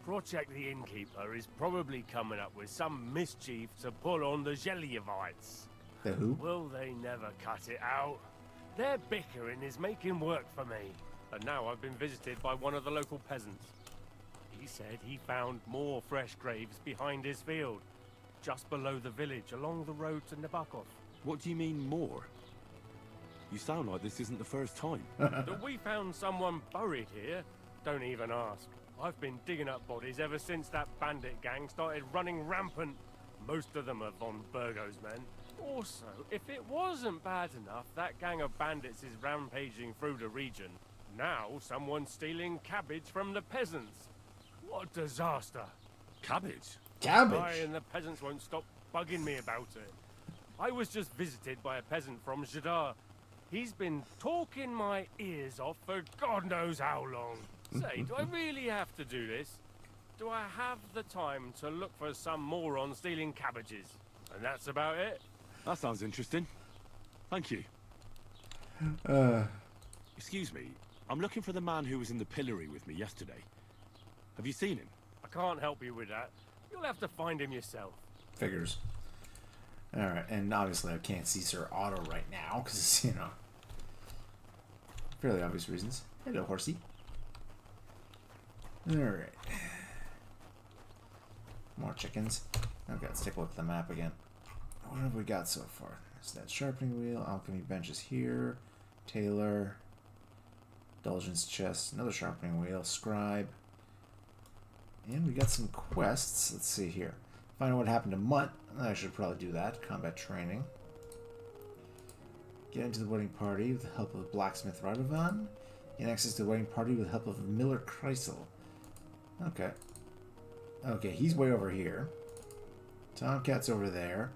L: Project the Innkeeper is probably coming up with some mischief to pull on the Jelievites.
A: The who?
L: Will they never cut it out? Their bickering is making work for me. And now I've been visited by one of the local peasants. He said he found more fresh graves behind his field, just below the village, along the road to Nabokov.
D: What do you mean, more? You sound like this isn't the first time.
L: That we found someone buried here? Don't even ask. I've been digging up bodies ever since that bandit gang started running rampant. Most of them are von Burgo's men. Also, if it wasn't bad enough that gang of bandits is rampaging through the region, now someone's stealing cabbage from the peasants. What a disaster.
D: Cabbage?
A: Cabbage?
L: Aye, and the peasants won't stop bugging me about it. I was just visited by a peasant from Jadar. He's been talking my ears off for God knows how long. Say, do I really have to do this? Do I have the time to look for some moron stealing cabbages? And that's about it.
D: That sounds interesting. Thank you. Excuse me. I'm looking for the man who was in the pillory with me yesterday. Have you seen him?
L: I can't help you with that. You'll have to find him yourself.
A: Figures. Alright, and obviously I can't see Sir Otto right now, because, you know, fairly obvious reasons. Hello, horsey. Alright. More chickens. Okay, let's take a look at the map again. What have we got so far? There's that sharpening wheel, alchemy benches here, tailor, indulgence chest, another sharpening wheel, scribe, and we got some quests. Let's see here. Find out what happened to Mutt. I should probably do that. Combat training. Get into the wedding party with the help of blacksmith Radovan. Gain access to the wedding party with the help of Miller Kreisel. Okay. Okay, he's way over here. Tomcat's over there.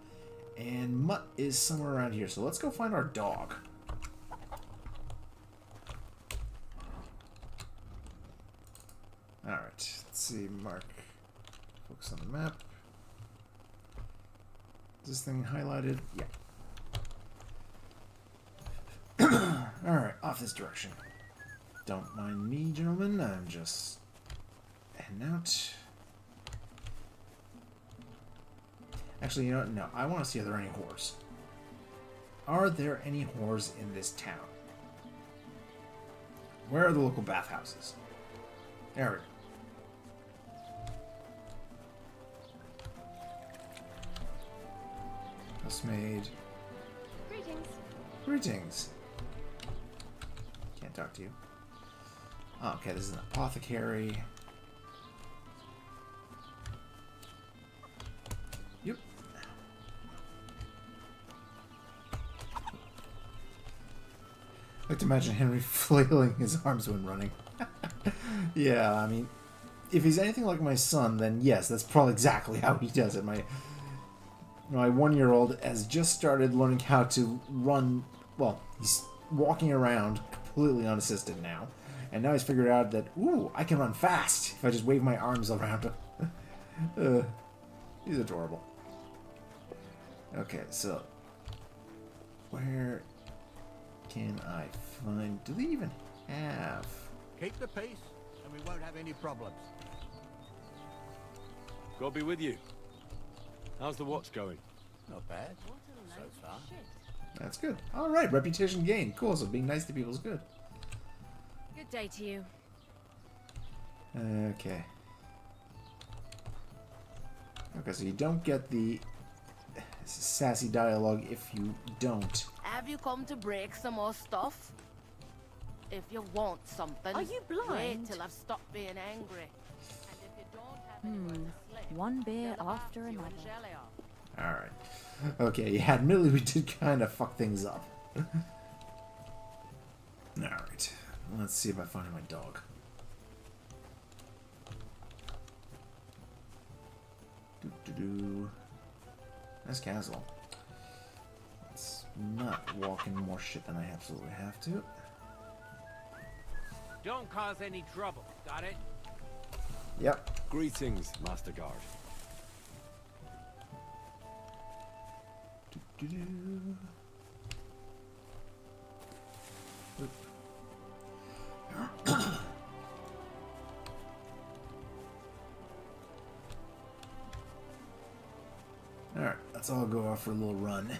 A: And Mutt is somewhere around here. So let's go find our dog. Alright, let's see. Mark. Focus on the map. Is this thing highlighted? Yeah. Alright, off this direction. Don't mind me, gentlemen. I'm just heading out. Actually, you know what? No, I want to see if there are any whores. Are there any whores in this town? Where are the local bathhouses? There we go. Housemaid.
P: Greetings.
A: Greetings. Can't talk to you. Oh, okay, this is an apothecary. Yep. I like to imagine Henry flailing his arms when running. Yeah, I mean, if he's anything like my son, then yes, that's probably exactly how he does it. My 1-year-old has just started learning how to run. Well, he's walking around completely unassisted now. And now he's figured out that, ooh, I can run fast if I just wave my arms around him. He's adorable. Okay, so where can I find... Do they even have...
Q: Keep the peace, and we won't have any problems.
D: God be with you. How's the watch going?
Q: Not bad, so far.
A: That's good. Alright, reputation gained. Cool, so being nice to people is good.
E: Good day to you.
A: Okay. Okay, so you don't get the sassy dialogue if you don't.
R: Have you come to break some more stuff? If you want something,
E: Are you blind?
R: wait till I've stopped being angry. And if you don't have anywhere to slip,
E: One beer
R: they'll have
E: after
R: you
E: another.
R: and Jelly are.
A: Alright. Okay, yeah, admittedly we did kind of fuck things up. Alright. Let's see if I find my dog. Doo-doo-doo. Nice castle. Let's not walk in more shit than I absolutely have to.
N: Don't cause any trouble, got it?
A: Yep.
D: Greetings, Master Guard.
A: Doo-doo-doo. Oop. Alright, let's all go off for a little run.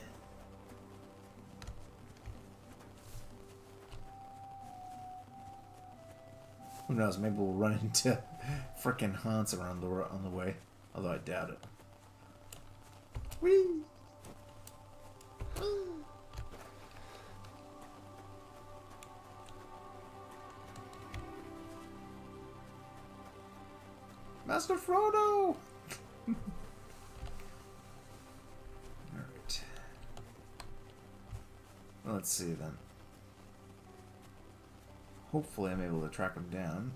A: Who knows, maybe we'll run into frickin' Hans around on the way. Although I doubt it. Whee! Master Frodo! Alright. Well, let's see then. Hopefully I'm able to track him down.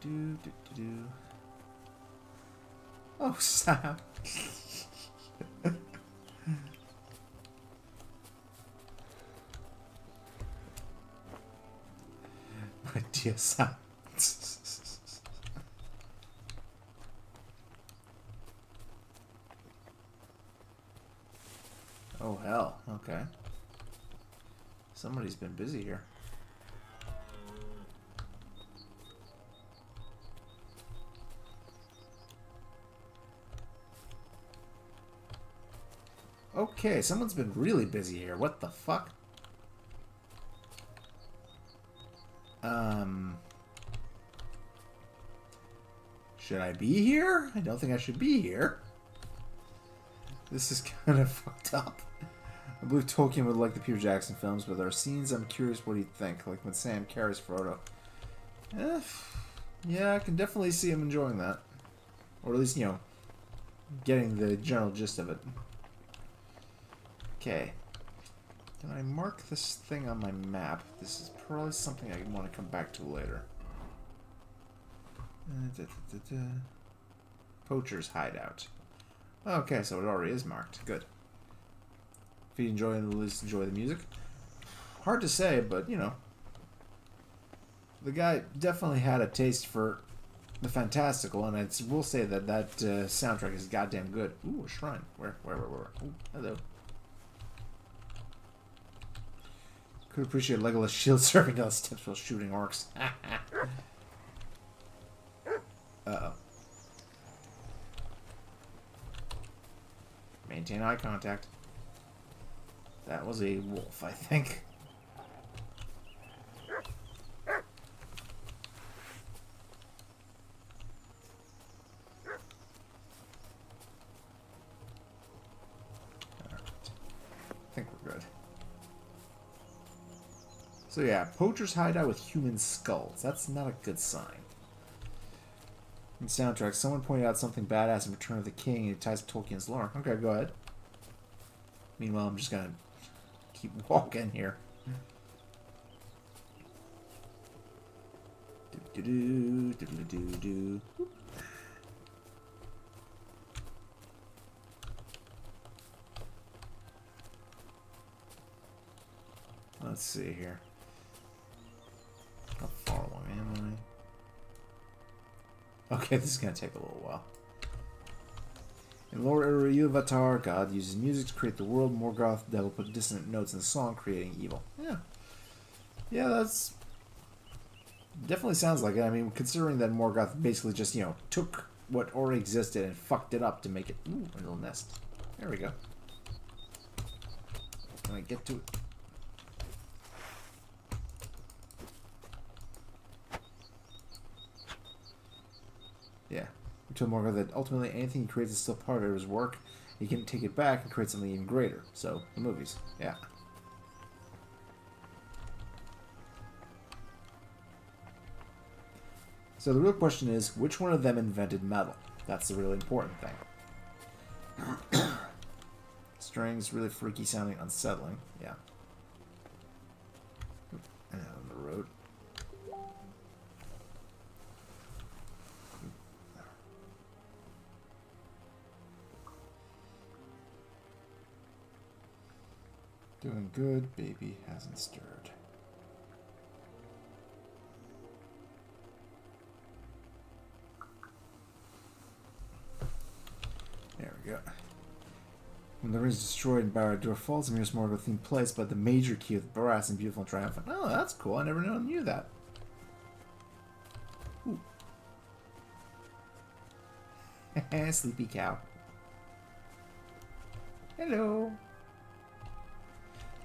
A: Do. Oh, Sam! My dear Sam. Oh, hell. Okay. Somebody's been busy here. Okay, someone's been really busy here. What the fuck? Should I be here? I don't think I should be here. This is kind of fucked up. I believe Tolkien would like the Peter Jackson films, but there are scenes I'm curious what he'd think, like when Sam carries Frodo. Yeah, I can definitely see him enjoying that. Or at least, you know, getting the general gist of it. Okay. Can I mark this thing on my map? This is probably something I want to come back to later. Poacher's Hideout. Okay, so it already is marked. Good. If you enjoy, at least enjoy the music. Hard to say, but, you know. The guy definitely had a taste for the fantastical, and I will say that that soundtrack is goddamn good. Ooh, a shrine. Where? Ooh, hello. Could appreciate Legolas' shield serving down the steps while shooting orcs. Uh-oh. Maintain eye contact. That was a wolf, I think. I think we're good. So yeah, Poacher's Hideout with human skulls. That's not a good sign. In soundtrack, someone pointed out something badass in Return of the King and it ties to Tolkien's lore. Okay, go ahead. Meanwhile, I'm just gonna keep walking here. Do-do-do. Let's see here. How far along am I? Okay, this is going to take a little while. In Lord IUVAT, God uses music to create the world. Morgoth, devil, put dissonant notes in the song, creating evil. Yeah. Yeah, that's... definitely sounds like it. I mean, considering that Morgoth basically just, you know, took what already existed and fucked it up to make it... Ooh, a little nest. There we go. Can I get to it? Yeah. We told Morgoth that ultimately anything he creates is still part of his work. He can take it back and create something even greater. So, the movies. Yeah. So the real question is, which one of them invented metal? That's the really important thing. Strings, really freaky sounding, unsettling. Yeah. And on the road. Doing good, baby hasn't stirred. There we go. When the ring is destroyed and Barad-dûr falls, Mir's more of a themed place, but the major key with brass and beautiful and triumphant. Oh, that's cool. I never knew that. Ooh. Sleepy cow. Hello.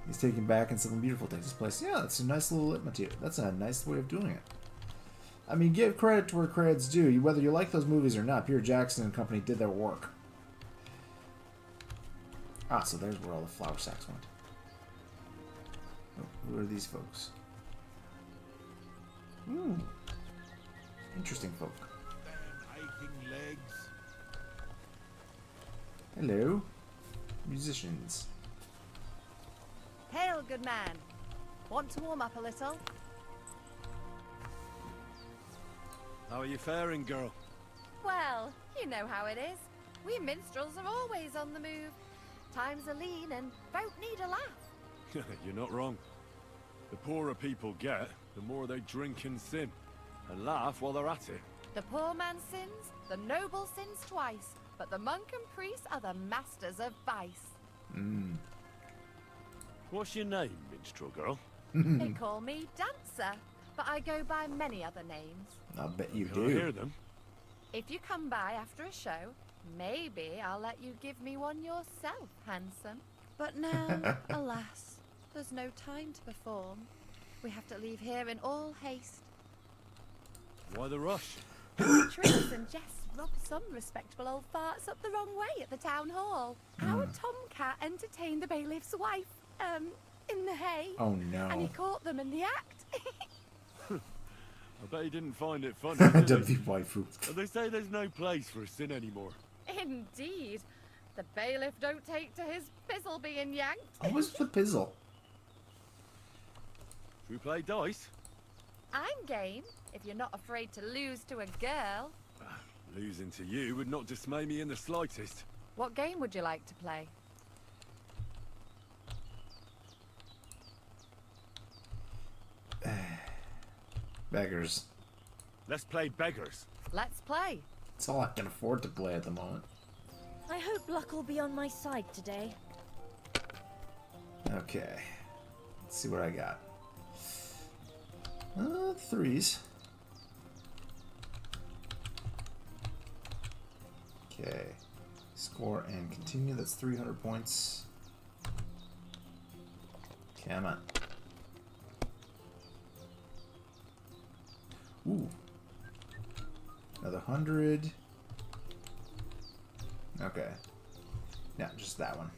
A: He's taken back and something beautiful takes his place. Yeah, that's a nice little leitmotif. That's a nice way of doing it. I mean, give credit to where credit's due. Whether you like those movies or not, Peter Jackson and company did their work. Ah, so there's where all the flour sacks went. Oh, who are these folks? Ooh. Interesting folk.
Q: Aching legs.
A: Hello. Musicians.
S: Hail, good man. Want to warm up a little?
D: How are you faring, girl?
S: Well, you know how it is. We minstrels are always on the move. Times are lean and folk need a laugh.
D: You're not wrong. The poorer people get, the more they drink and sin. And laugh while they're at it.
S: The poor man sins, the noble sins twice. But the monk and priest are the masters of vice.
A: Mm.
D: What's your name, minstrel girl?
S: They call me Dancer, but I go by many other names.
A: I bet you
D: Can
A: do.
D: I hear them?
S: If you come by after a show, maybe I'll let you give me one yourself, handsome. But now, alas, there's no time to perform. We have to leave here in all haste.
D: Why the rush?
S: Tricks and Jess rub some respectable old farts up the wrong way at the town hall. Our tomcat entertained the bailiff's wife, in the hay.
A: Oh no.
S: And he caught them in the act.
D: I bet he didn't find it funny. did he?
A: W waifu.
D: They say there's no place for sin anymore.
S: Indeed. The bailiff don't take to his pizzle being yanked.
A: What was the pizzle?
D: Should we play dice?
S: I'm game, if you're not afraid to lose to a girl.
D: Losing to you would not dismay me in the slightest.
S: What game would you like to play?
A: Beggars.
D: Let's play beggars.
S: Let's play.
A: It's all I can afford to play at the moment.
E: I hope luck will be on my side today.
A: Okay. Let's see what I got. Threes. Okay. Score and continue. That's 300 points. Come on. Ooh. Another 100. Okay. Yeah, just that one.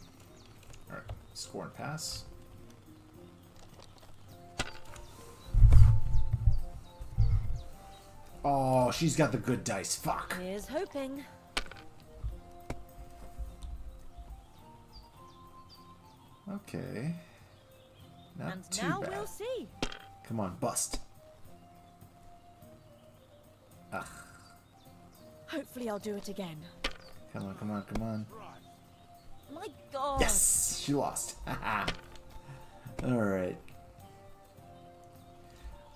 A: Alright. Score and pass. Oh, she's got the good dice. Fuck.
E: Here's hoping.
A: Okay. Not
E: And
A: too
E: now
A: bad.
E: we'll see.
A: Come on, bust. Ugh.
E: Hopefully I'll do it again.
A: Come on, come on, come on.
E: My God.
A: Yes! She lost. Alright.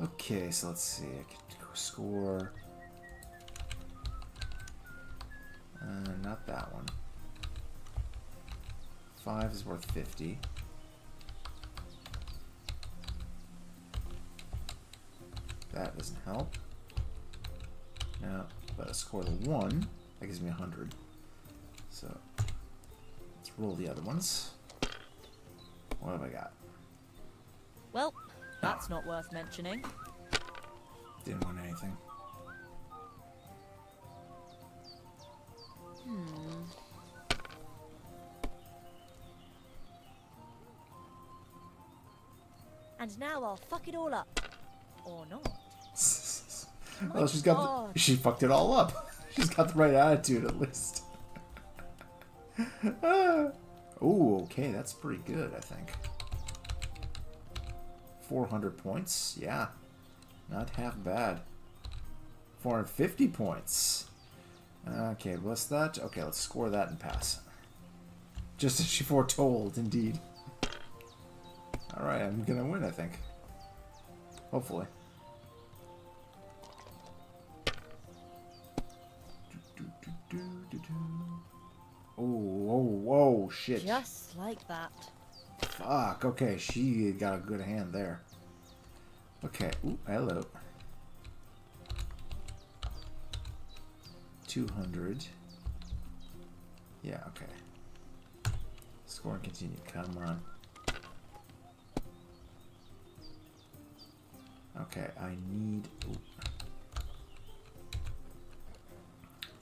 A: Okay, so let's see. I can go score. Not that one. 5 is worth 50. That doesn't help. Now, but I score the 1. That gives me 100. So, let's roll the other ones. What have I got?
E: Well, that's not worth mentioning.
A: Didn't win anything.
E: And now I'll fuck it all up. Or not.
A: Well, she's got she fucked it all up. She's got the right attitude at least. Oh, okay, that's pretty good, I think. 400 points, yeah. Not half bad. 450 points. Okay, what's that? Okay, let's score that and pass. Just as she foretold, indeed. Alright, I'm gonna win, I think. Hopefully. Oh, shit.
E: Just like that.
A: Fuck, okay, she got a good hand there. Okay, ooh, hello. 200. Yeah, okay. Score and continue, come on. Okay, I need... Ooh.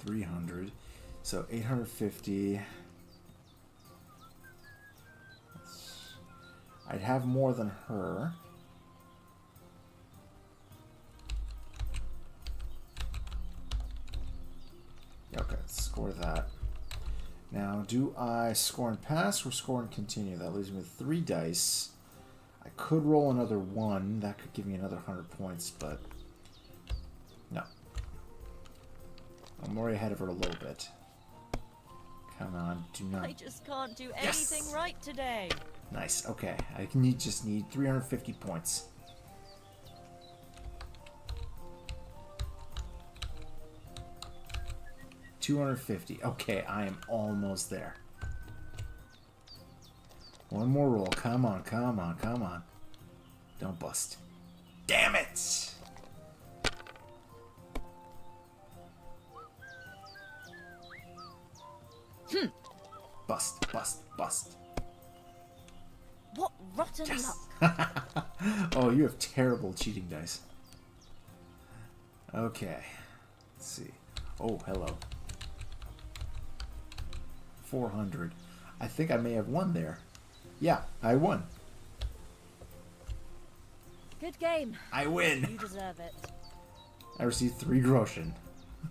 A: 300. So 850. I'd have more than her. Okay, let's score that. Now, do I score and pass or score and continue? That leaves me with 3 dice. I could roll another 1. That could give me another 100 points, but no. I'm already ahead of her a little bit. Come on, do not.
E: I just can't do anything right today.
A: Nice, okay. I just need 350 points. $250. Okay, I am almost there. One more roll. Come on, come on, come on. Don't bust. Damn it! Bust, bust, bust.
E: What rotten luck.
A: Oh, you have terrible cheating dice. Okay. Let's see. Oh, hello. 400. I think I may have won there. Yeah, I won.
E: Good game.
A: I win.
E: You deserve it.
A: I received 3 groschen.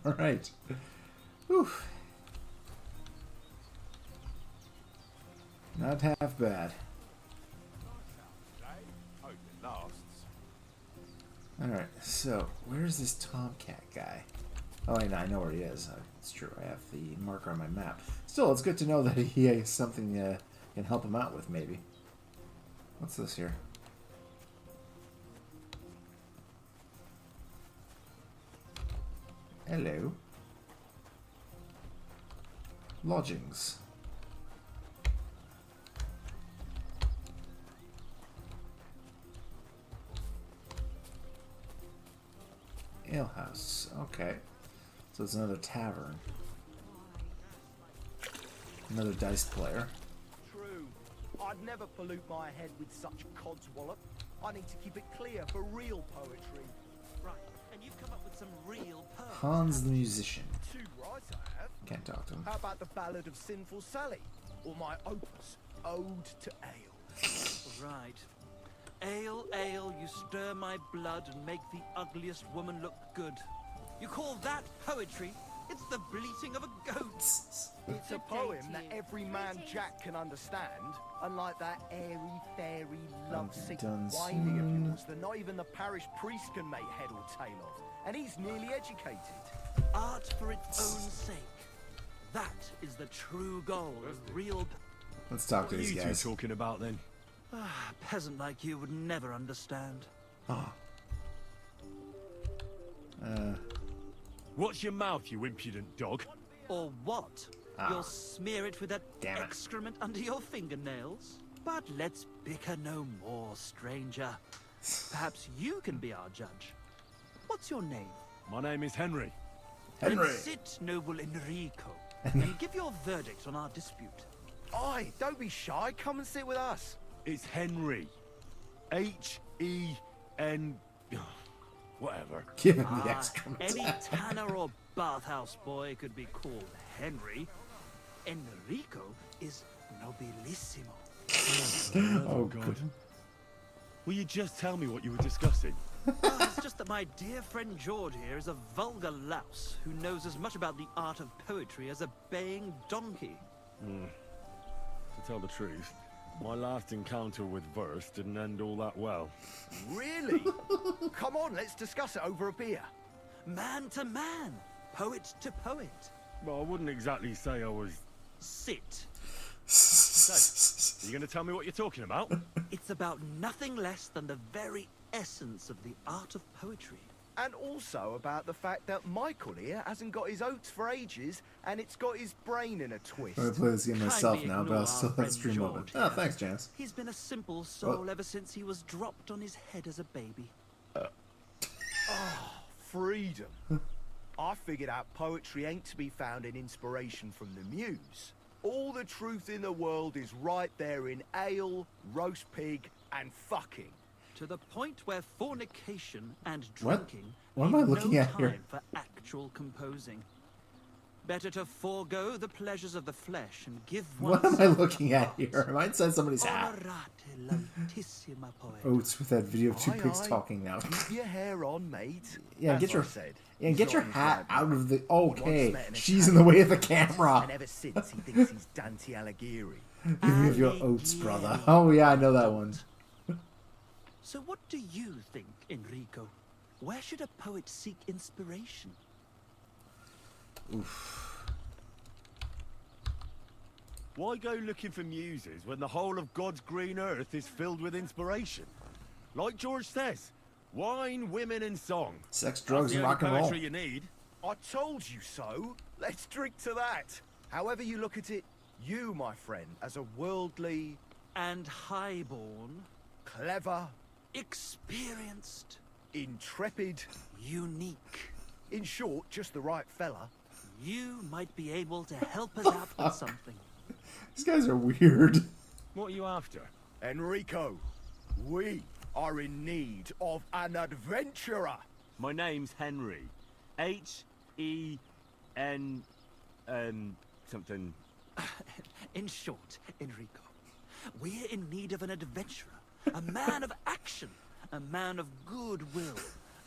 A: Alright. Whew. Not half bad. Alright, so where's this Tomcat guy? Oh, I know where he is. It's true, I have the marker on my map. Still, it's good to know that he has something can help him out with, maybe. What's this here? Hello. Lodgings. Alehouse. Okay. So it's another tavern. Another dice player.
O: True. I'd never pollute my head with such codswallop. I need to keep it clear for real poetry.
H: Right, and you've come up with some real poems.
A: Hans the musician.
O: Too right I have.
A: Can't talk to him.
O: How about the Ballad of Sinful Sally? Or my opus, Ode to Ale?
H: Right. Ale, ale, you stir my blood and make the ugliest woman look good. You call that poetry? It's the bleating of a goat.
O: It's a poem that every man jack can understand, unlike that airy, fairy, lovesick whiny of yours that not even the parish priest can make head or tail of, and he's nearly educated.
H: Art for its own sake. That is the true goal of real...
A: Let's talk to these guys.
D: What are you two talking about then?
H: Ah, a peasant like you would never understand.
A: Ah.
D: Watch your mouth, you impudent dog.
H: Or what?
A: Ah.
H: You'll smear it with that excrement under your fingernails? But let's bicker no more, stranger. Perhaps you can be our judge. What's your name?
D: My name is Henry.
A: Henry.
H: Then sit, noble Enrico, and give your verdict on our dispute.
O: Aye, don't be shy. Come and sit with us.
D: It's Henry. H-E-N... Whatever.
A: Give him the excrement.
H: Any tanner or bathhouse boy could be called Henry. Enrico is nobilissimo.
A: Oh, God.
D: Will you just tell me what you were discussing?
H: It's just that my dear friend George here is a vulgar louse who knows as much about the art of poetry as a baying donkey.
D: To tell the truth, my last encounter with verse didn't end all that well.
O: Really? Come on, let's discuss it over a beer.
H: Man to man, poet to poet.
D: Well, I wouldn't exactly say I was...
H: Sit.
D: So, are you going to tell me what you're talking about?
H: It's about nothing less than the very essence of the art of poetry.
O: And also about the fact that Michael here hasn't got his oats for ages, and it's got his brain in a twist.
A: I'm gonna play this game myself
H: Kindly
A: now, but
H: ignore
A: I'll still
H: our friend
A: stream of it.
H: George
A: Oh,
H: here.
A: thanks, Janice.
H: He's been a simple soul ever since he was dropped on his head as a baby.
O: Oh, freedom. I figured out poetry ain't to be found in inspiration from the muse. All the truth in the world is right there in ale, roast pig, and fucking.
H: To the point where fornication and
A: What?
H: drinking
A: What am I
H: leave
A: looking
H: no
A: at here?
H: time for actual composing. Better to forego the pleasures of the flesh and give
A: What am I
H: oneself
A: looking at here? Am I inside somebody's hat?
H: Onorate l'altissima poeta.
A: Oats with that video of two
O: Aye,
A: pigs
O: aye.
A: talking now.
O: Keep your hair on, mate.
A: Yeah,
O: As
A: get your
O: I said,
A: yeah,
O: he's
A: get your
O: not
A: hat
O: inclined.
A: out of the.
O: He once
A: Okay,
O: met an
A: she's in the way of the
O: Italian
A: camera.
O: and ever since he thinks he's Dante Alighieri.
A: Give me your oats, brother. Oh yeah, I know that one.
H: So what do you think, Enrico? Where should a poet seek inspiration?
A: Oof.
D: Why go looking for muses when the whole of God's green earth is filled with inspiration? Like George says, wine, women, and song.
A: Sex, drugs,
D: That's
A: and
D: the
A: rock and
D: only
A: roll.
D: poetry you need.
O: I told you so. Let's drink to that. However you look at it, you, my friend, as a worldly...
H: And highborn.
O: Clever.
H: Experienced.
O: Intrepid.
H: Unique.
O: In short, just the right fella.
H: You might be able to help us out with something.
A: These guys are weird.
D: What are you after?
O: Enrico, we are in need of an adventurer.
D: My name's Henry. H-E-N-R-Y. something.
H: In short, Enrico, we're in need of an adventurer, a man of action, a man of goodwill,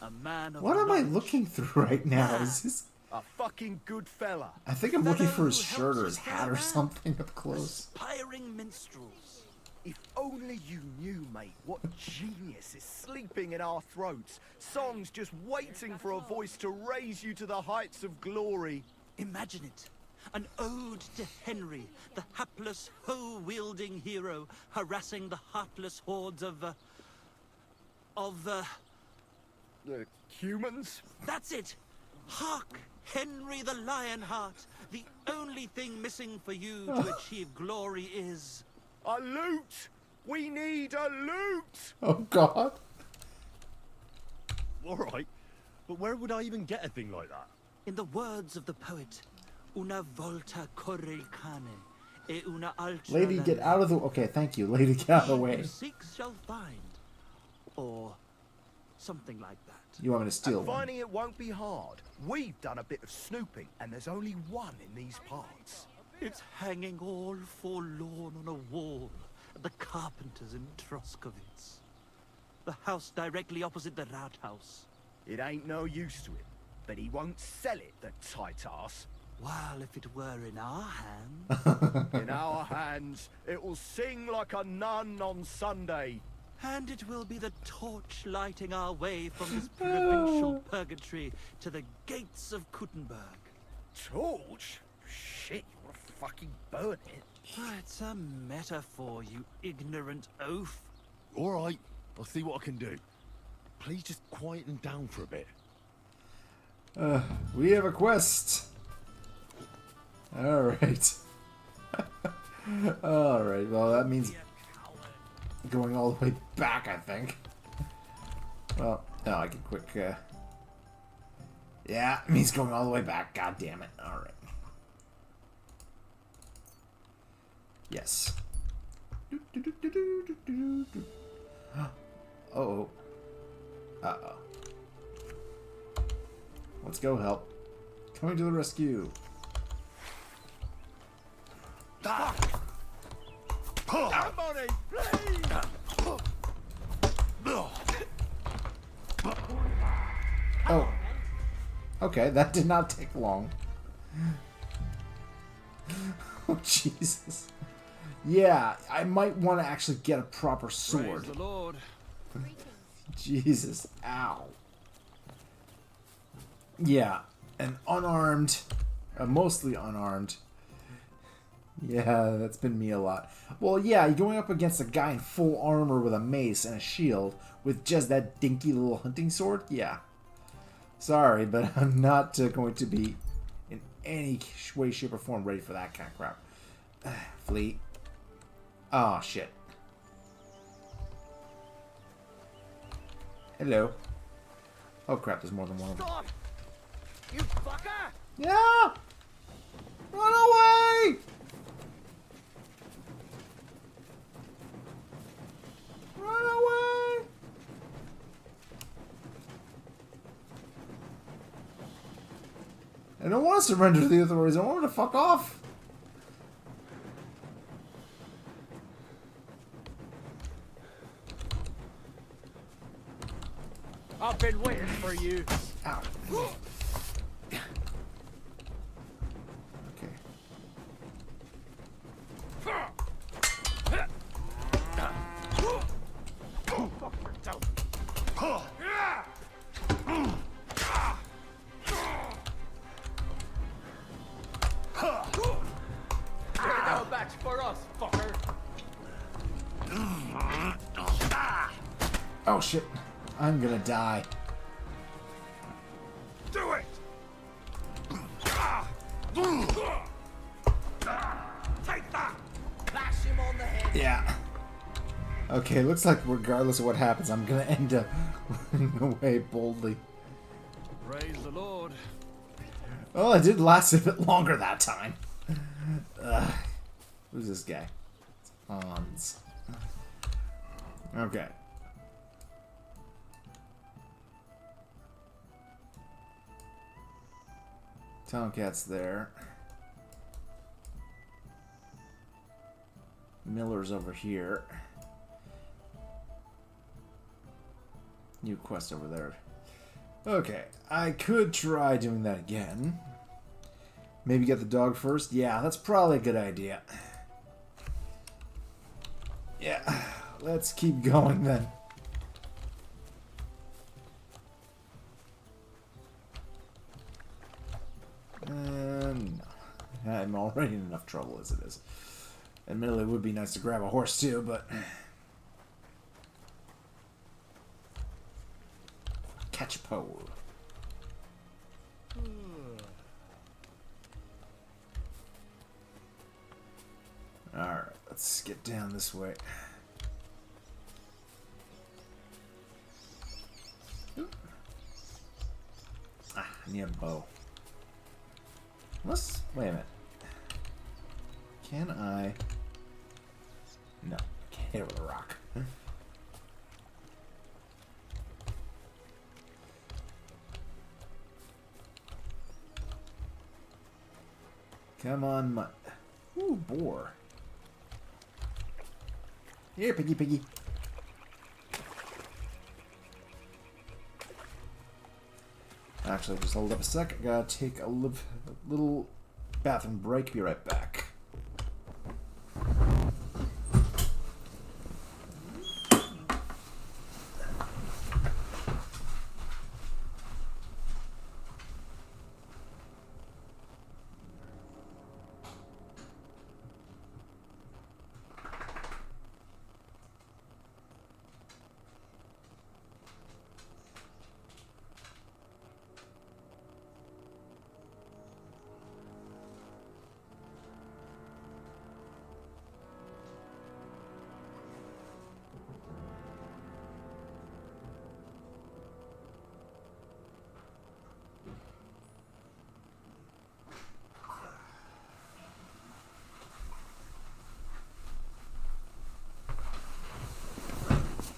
H: a man of
A: What am I
H: knowledge.
A: looking through right now? Is this...
O: A fucking good fella.
A: I think I'm looking for his shirt or his hat or something up close.
H: Aspiring minstrels.
O: If only you knew, mate, what genius is sleeping in our throats. Songs just waiting for a voice to raise you to the heights of glory.
H: Imagine it. An ode to Henry, the hapless, hoe-wielding hero, harassing the heartless hordes of
O: humans?
H: That's it! Hark, Henry the Lionheart! The only thing missing for you to achieve glory is...
O: A loot! We need a loot!
A: Oh, God.
D: Alright, but where would I even get a thing like that?
H: In the words of the poet, una volta corre il cane, e una altra...
A: Lady, get out of the... Okay, thank you. Lady, get out of the way.
H: Who seeks shall find. Or something like that.
A: You want me to steal
O: And
A: one?
O: finding it won't be hard. We've done a bit of snooping, and there's only one in these parts.
H: It's hanging all forlorn on a wall at the carpenters in Troskowitz. The house directly opposite the Rathaus.
O: It ain't no use to him, but he won't sell it, the tight ass.
H: Well, if it were in our hands...
O: In our hands, it will sing like a nun on Sunday.
H: And it will be the torch lighting our way from this provincial purgatory to the gates of Kuttenberg.
O: Torch? Shit, you want to fucking burn it?
H: It's a metaphor, you ignorant oaf.
D: Alright, I'll see what I can do. Please just quieten down for a bit.
A: We have a quest. Alright. Alright, well that means going all the way back, I think. Well, no, I can quick, yeah, it means going all the way back. God damn it. Alright. Yes. Uh-oh. Uh-oh. Let's go help. Coming to the rescue.
O: Somebody, please!
A: Oh. Okay, that did not take long. Oh, Jesus. Yeah, I might want to actually get a proper sword.
M: Praise the Lord.
A: Jesus. Ow. Yeah, an unarmed, mostly unarmed. Yeah, that's been me a lot. Well, yeah, you're going up against a guy in full armor with a mace and a shield with just that dinky little hunting sword? Yeah. Sorry, but I'm not going to be in any way, shape, or form ready for that kind of crap. Fleet. Oh, shit. Hello. Oh, crap, there's more than one of them.
O: Stop! You fucker!
A: Yeah! Run away! Run away! I don't want to surrender to the authorities. I want them to fuck off.
L: I've been waiting for you.
A: Ow. Okay.
L: No match for us, fucker.
A: Oh shit. I'm gonna die.
L: Do it. Take that.
O: Bash him on the head.
A: Yeah. Okay, looks like regardless of what happens, I'm gonna end up running away boldly.
M: Praise the Lord.
A: Well, it did last a bit longer that time. Who's this guy? It's Hans. Okay. Tomcat's there. Miller's over here. New quest over there. Okay, I could try doing that again. Maybe get the dog first? Yeah, that's probably a good idea. Yeah, let's keep going then. No. I'm already in enough trouble as it is. Admittedly, it would be nice to grab a horse too, but... Catch a pole. Alright, let's get down this way. Ah, I need a bow. Wait a minute. Can I... No, I can't hit it with a rock. Come on, my... Ooh, boar. Here, piggy, piggy. Actually, just hold up a sec. I gotta take a little bathroom break. Be right back.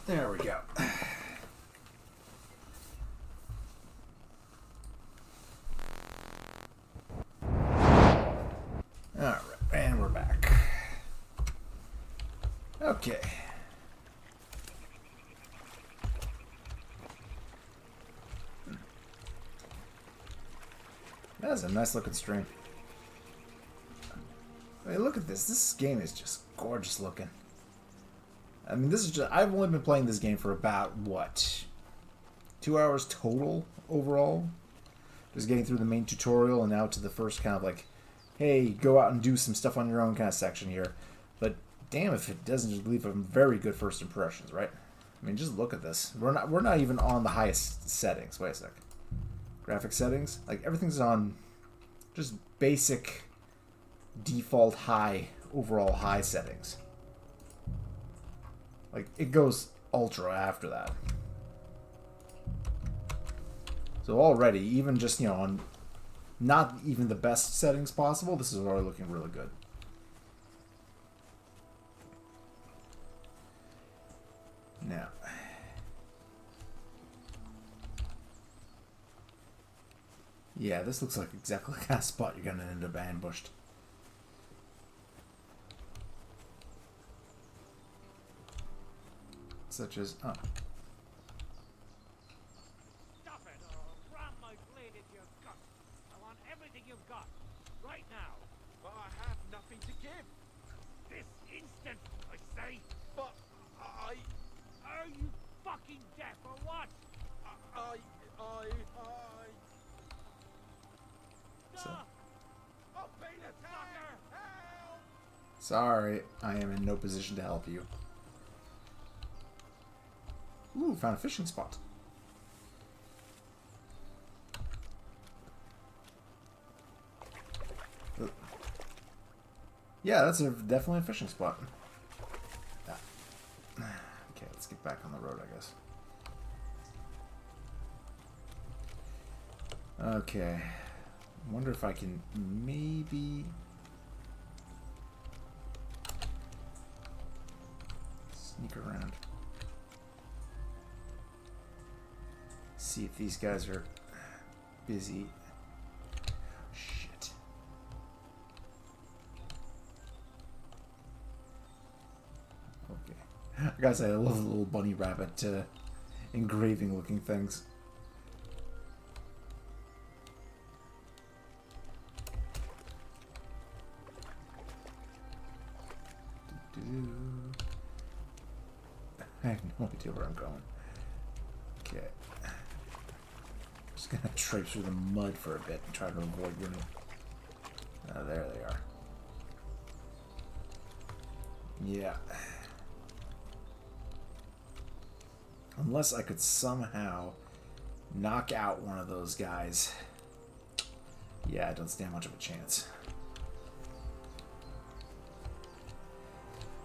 A: There we go. Alright, and we're back. Okay. That's a nice looking stream. I mean, look at this. This game is just gorgeous looking. I mean, this is just... I've only been playing this game for about, what? 2 hours total overall? Just getting through the main tutorial and now to the first kind of like, hey, go out and do some stuff on your own kind of section here. But damn if it doesn't just leave a very good first impressions, right? I mean, just look at this. We're not even on the highest settings. Wait a sec. Graphic settings? Like, everything's on just basic default high, overall high settings. Like, it goes ultra after that. So already, even just, you know, on not even the best settings possible, this is already looking really good. Now. Yeah, this looks like exactly the kind of spot you're going to end up ambushed. Such as... Oh.
Q: Stop it, or I'll ram my blade into your gut. I want everything you've got, right now. But I have nothing to give. This instant, I say. But I... Are you fucking deaf or what? Stop! I'll be the sucker! Help!
A: Sorry, I am in no position to help you. Ooh, found a fishing spot. Yeah, that's definitely a fishing spot. Ah. Okay, let's get back on the road, I guess. Okay. I wonder if I can maybe... sneak around. See if these guys are busy. gotta say, I love the little bunny rabbit engraving looking things. I have no idea where I'm going. Okay. Just gonna traipse through the mud for a bit and try to avoid getting... there they are. Yeah. Unless I could somehow knock out one of those guys. Yeah, I don't stand much of a chance.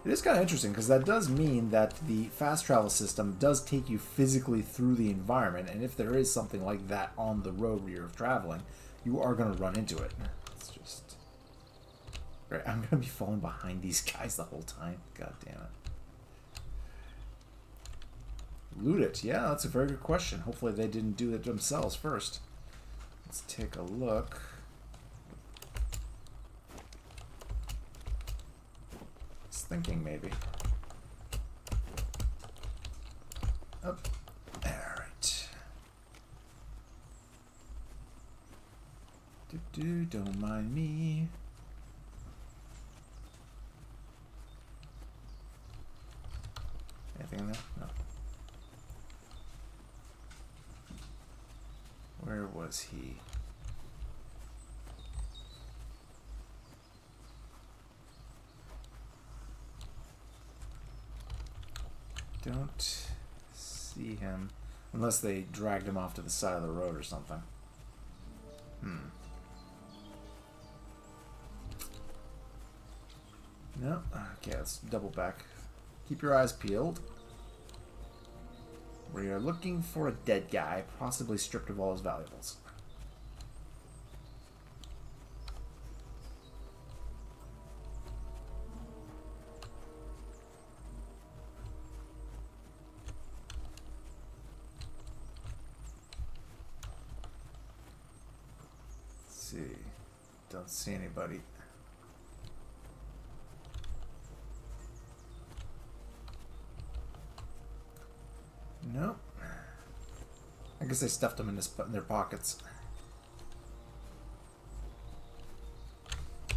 A: It is kind of interesting because that does mean that the fast travel system does take you physically through the environment, and if there is something like that on the road where you're traveling, you are going to run into it. It's just... Right, I'm going to be falling behind these guys the whole time. God damn it. Loot it. Yeah, that's a very good question. Hopefully they didn't do it themselves first. Let's take a look. Thinking maybe. Up. Alright. Don't mind me. Anything in there? No. Where was he? Don't see him. Unless they dragged him off to the side of the road or something. No. Okay, let's double back. Keep your eyes peeled. We are looking for a dead guy, possibly stripped of all his valuables. Don't see anybody. Nope. I guess they stuffed them in their pockets.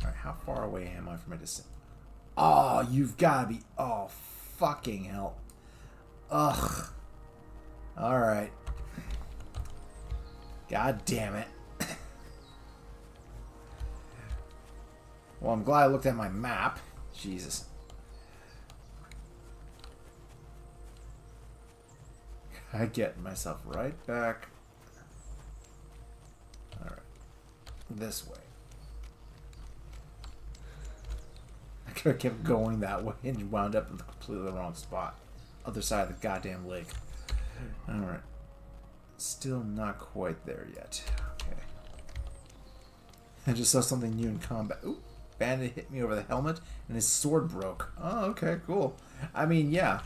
A: Alright, how far away am I from a distance? Oh, you've got to be... Oh, fucking hell. Ugh. Alright. God damn it. Well, I'm glad I looked at my map. Jesus. I get myself right back. Alright. This way. I could have kept going that way and wound up in the completely wrong spot. Other side of the goddamn lake. Alright. Still not quite there yet. Okay. I just saw something new in combat. Ooh. Bandit hit me over the helmet, and his sword broke. Oh, okay, cool. I mean, yeah.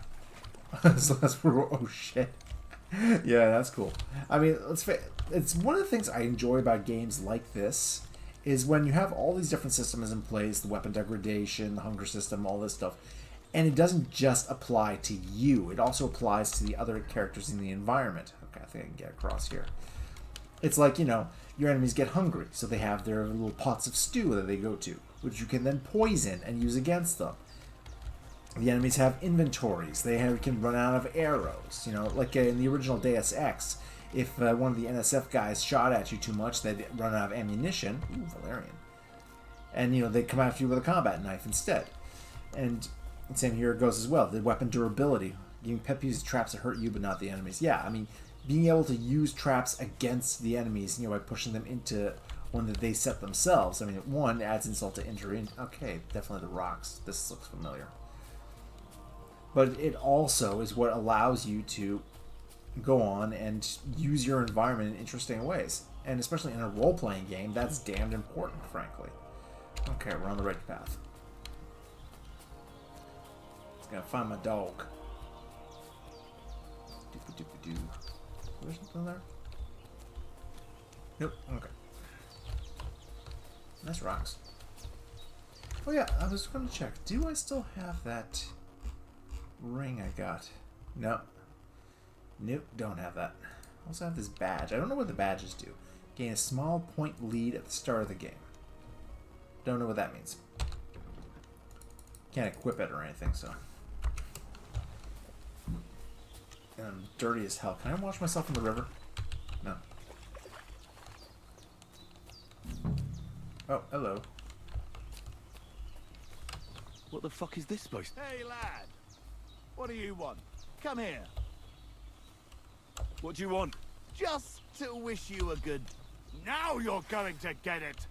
A: So that's where oh, shit. Yeah, that's cool. I mean, it's one of the things I enjoy about games like this, is when you have all these different systems in place, the weapon degradation, the hunger system, all this stuff, and it doesn't just apply to you. It also applies to the other characters in the environment. Okay, I think I can get across here. It's like, you know, your enemies get hungry, so they have their little pots of stew that they go to, which you can then poison and use against them. The enemies have inventories. They can run out of arrows. You know, like in the original Deus Ex, if one of the NSF guys shot at you too much, they'd run out of ammunition. Ooh, Valerian. And, you know, they'd come after you with a combat knife instead. And same here it goes as well. The weapon durability. You can use traps that hurt you but not the enemies. Yeah, I mean, being able to use traps against the enemies, you know, by pushing them into one that they set themselves. I mean, one adds insult to injury. Okay, definitely the rocks. This looks familiar. But it also is what allows you to go on and use your environment in interesting ways. And especially in a role-playing game, that's damned important, frankly. Okay, we're on the right path. Just gotta find my dog. Doop-a-doop-a-doo. There's something there? Nope. Okay. Nice rocks. Oh yeah, I was going to check. Do I still have that ring I got? Nope. Nope, don't have that. I also have this badge. I don't know what the badges do. Gain a small point lead at the start of the game. Don't know what that means. Can't equip it or anything, so. And I'm dirty as hell. Can I wash myself in the river? No. Oh, hello.
D: What the fuck is this supposed to...
O: Hey, lad. What do you want? Come here.
D: What do you want?
O: Just to wish you a good... Now you're going to get it.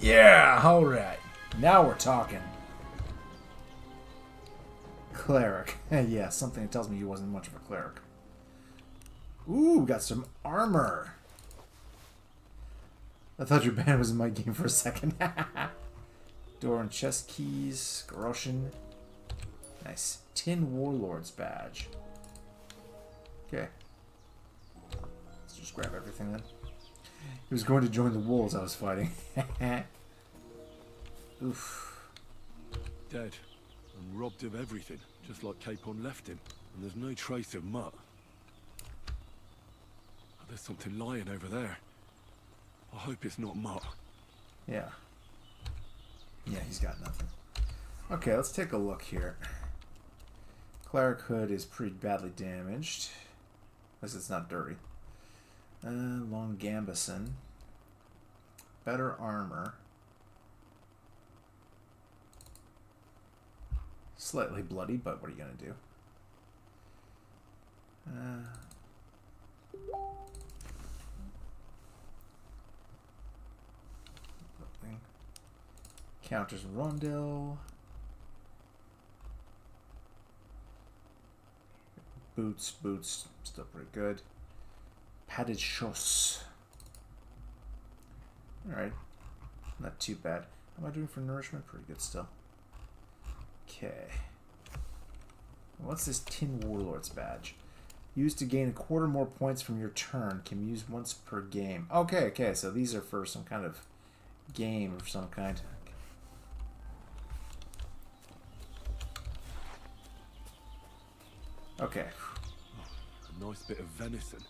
A: Yeah, alright. Now we're talking. Cleric. Yeah, something tells me he wasn't much of a cleric. Ooh, got some armor. I thought your band was in my game for a second. Door and chest keys. Garoshin. Nice. Tin Warlord's badge. Okay. Let's just grab everything then. He was going to join the wolves I was fighting. Oof.
D: Dead. And robbed of everything, just like Capon left him. And there's no trace of Mutt. Oh, there's something lying over there. I hope it's not Mutt.
A: Yeah. Yeah, he's got nothing. Okay, let's take a look here. Cleric hood is pretty badly damaged. At least it's not dirty. Long Gambison. Better armor. Slightly bloody, but what are you going to do? Counters Rondel. Boots, still pretty good. Padded Chausse. Alright. Not too bad. How am I doing for nourishment? Pretty good still. Okay. What's this Tin Warlord's badge? Used to gain a quarter more points from your turn. Can be used once per game. Okay, so these are for some kind of game of some kind. Okay.
D: A nice bit of venison.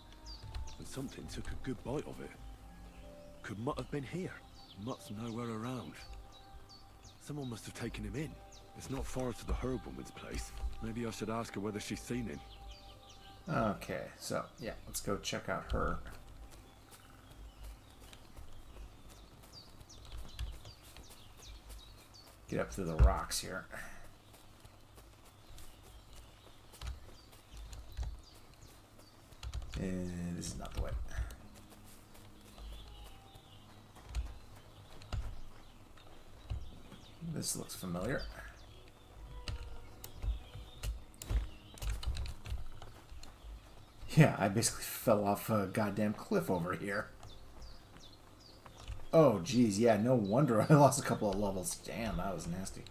D: And something took a good bite of it. Could Mutt have been here? Mutt's nowhere around. Someone must have taken him in. It's not far to the herb woman's place. Maybe I should ask her whether she's seen him.
A: Okay, so, yeah, let's go check out her. Get up through the rocks here. This is not the way. This looks familiar. Yeah, I basically fell off a goddamn cliff over here. Oh, geez, yeah, no wonder I lost a couple of levels. Damn, that was nasty.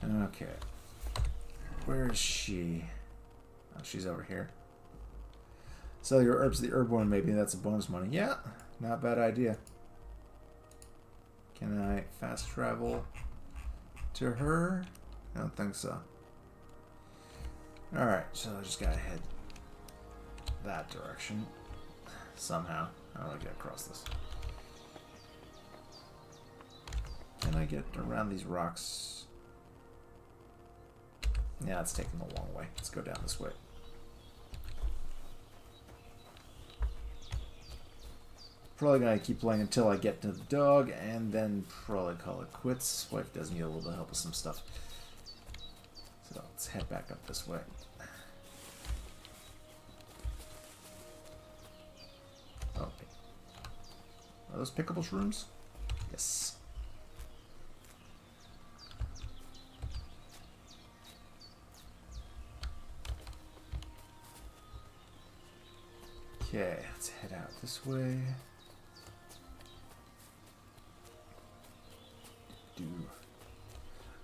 A: Okay. Where is she? Oh, she's over here. Sell your herbs to the herb woman, maybe that's a bonus money. Yeah, not a bad idea. Can I fast travel to her? I don't think so. Alright, so I just gotta head that direction. Somehow. How do I get across this? Can I get around these rocks? Yeah, it's taking a long way. Let's go down this way. Probably gonna keep playing until I get to the dog, and then probably call it quits. Wife does need a little bit of help with some stuff. So let's head back up this way. Oh, are those pickable shrooms? Yes. Okay, let's head out this way.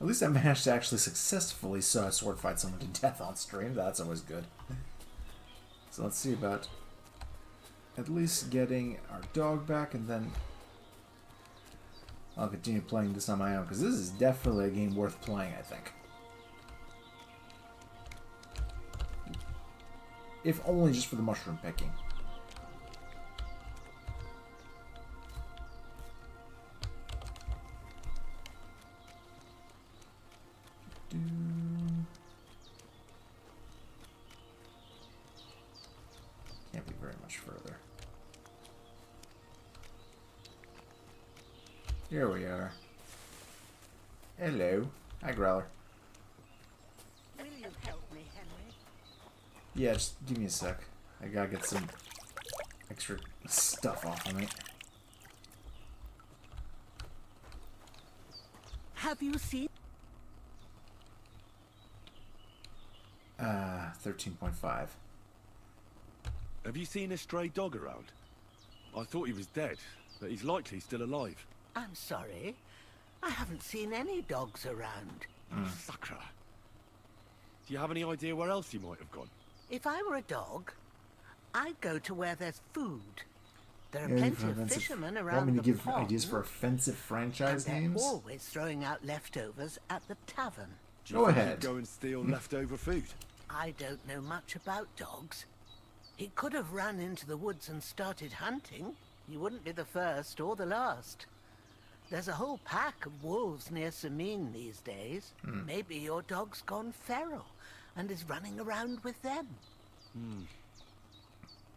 A: At least I managed to actually successfully sword fight someone to death on stream. That's always good. So let's see about at least getting our dog back and then I'll continue playing this on my own, because this is definitely a game worth playing, I think. If only just for the mushroom picking. Can't be very much further. Here we are. Hello. Hi, Growler.
B: Will you help me, Henry?
A: Yeah, just give me a sec. I gotta get some extra stuff off of me.
B: Have you seen?
A: 13.5.
D: Have you seen a stray dog around? I thought he was dead, but he's likely still alive.
B: I'm sorry. I haven't seen any dogs around.
D: Sakra. Do you have any idea where else he might have gone?
B: If I were a dog, I'd go to where there's food. There are
A: Yeah,
B: plenty of fishermen around
A: want me to
B: the
A: give
B: pond,
A: ideas for offensive franchise
B: and they're
A: names?
B: always throwing out leftovers at the tavern.
D: Do you think he'd go and steal leftover food?
B: I don't know much about dogs. He could have run into the woods and started hunting. He wouldn't be the first or the last. There's a whole pack of wolves near Sameen these days. Maybe your dog's gone feral and is running around with them.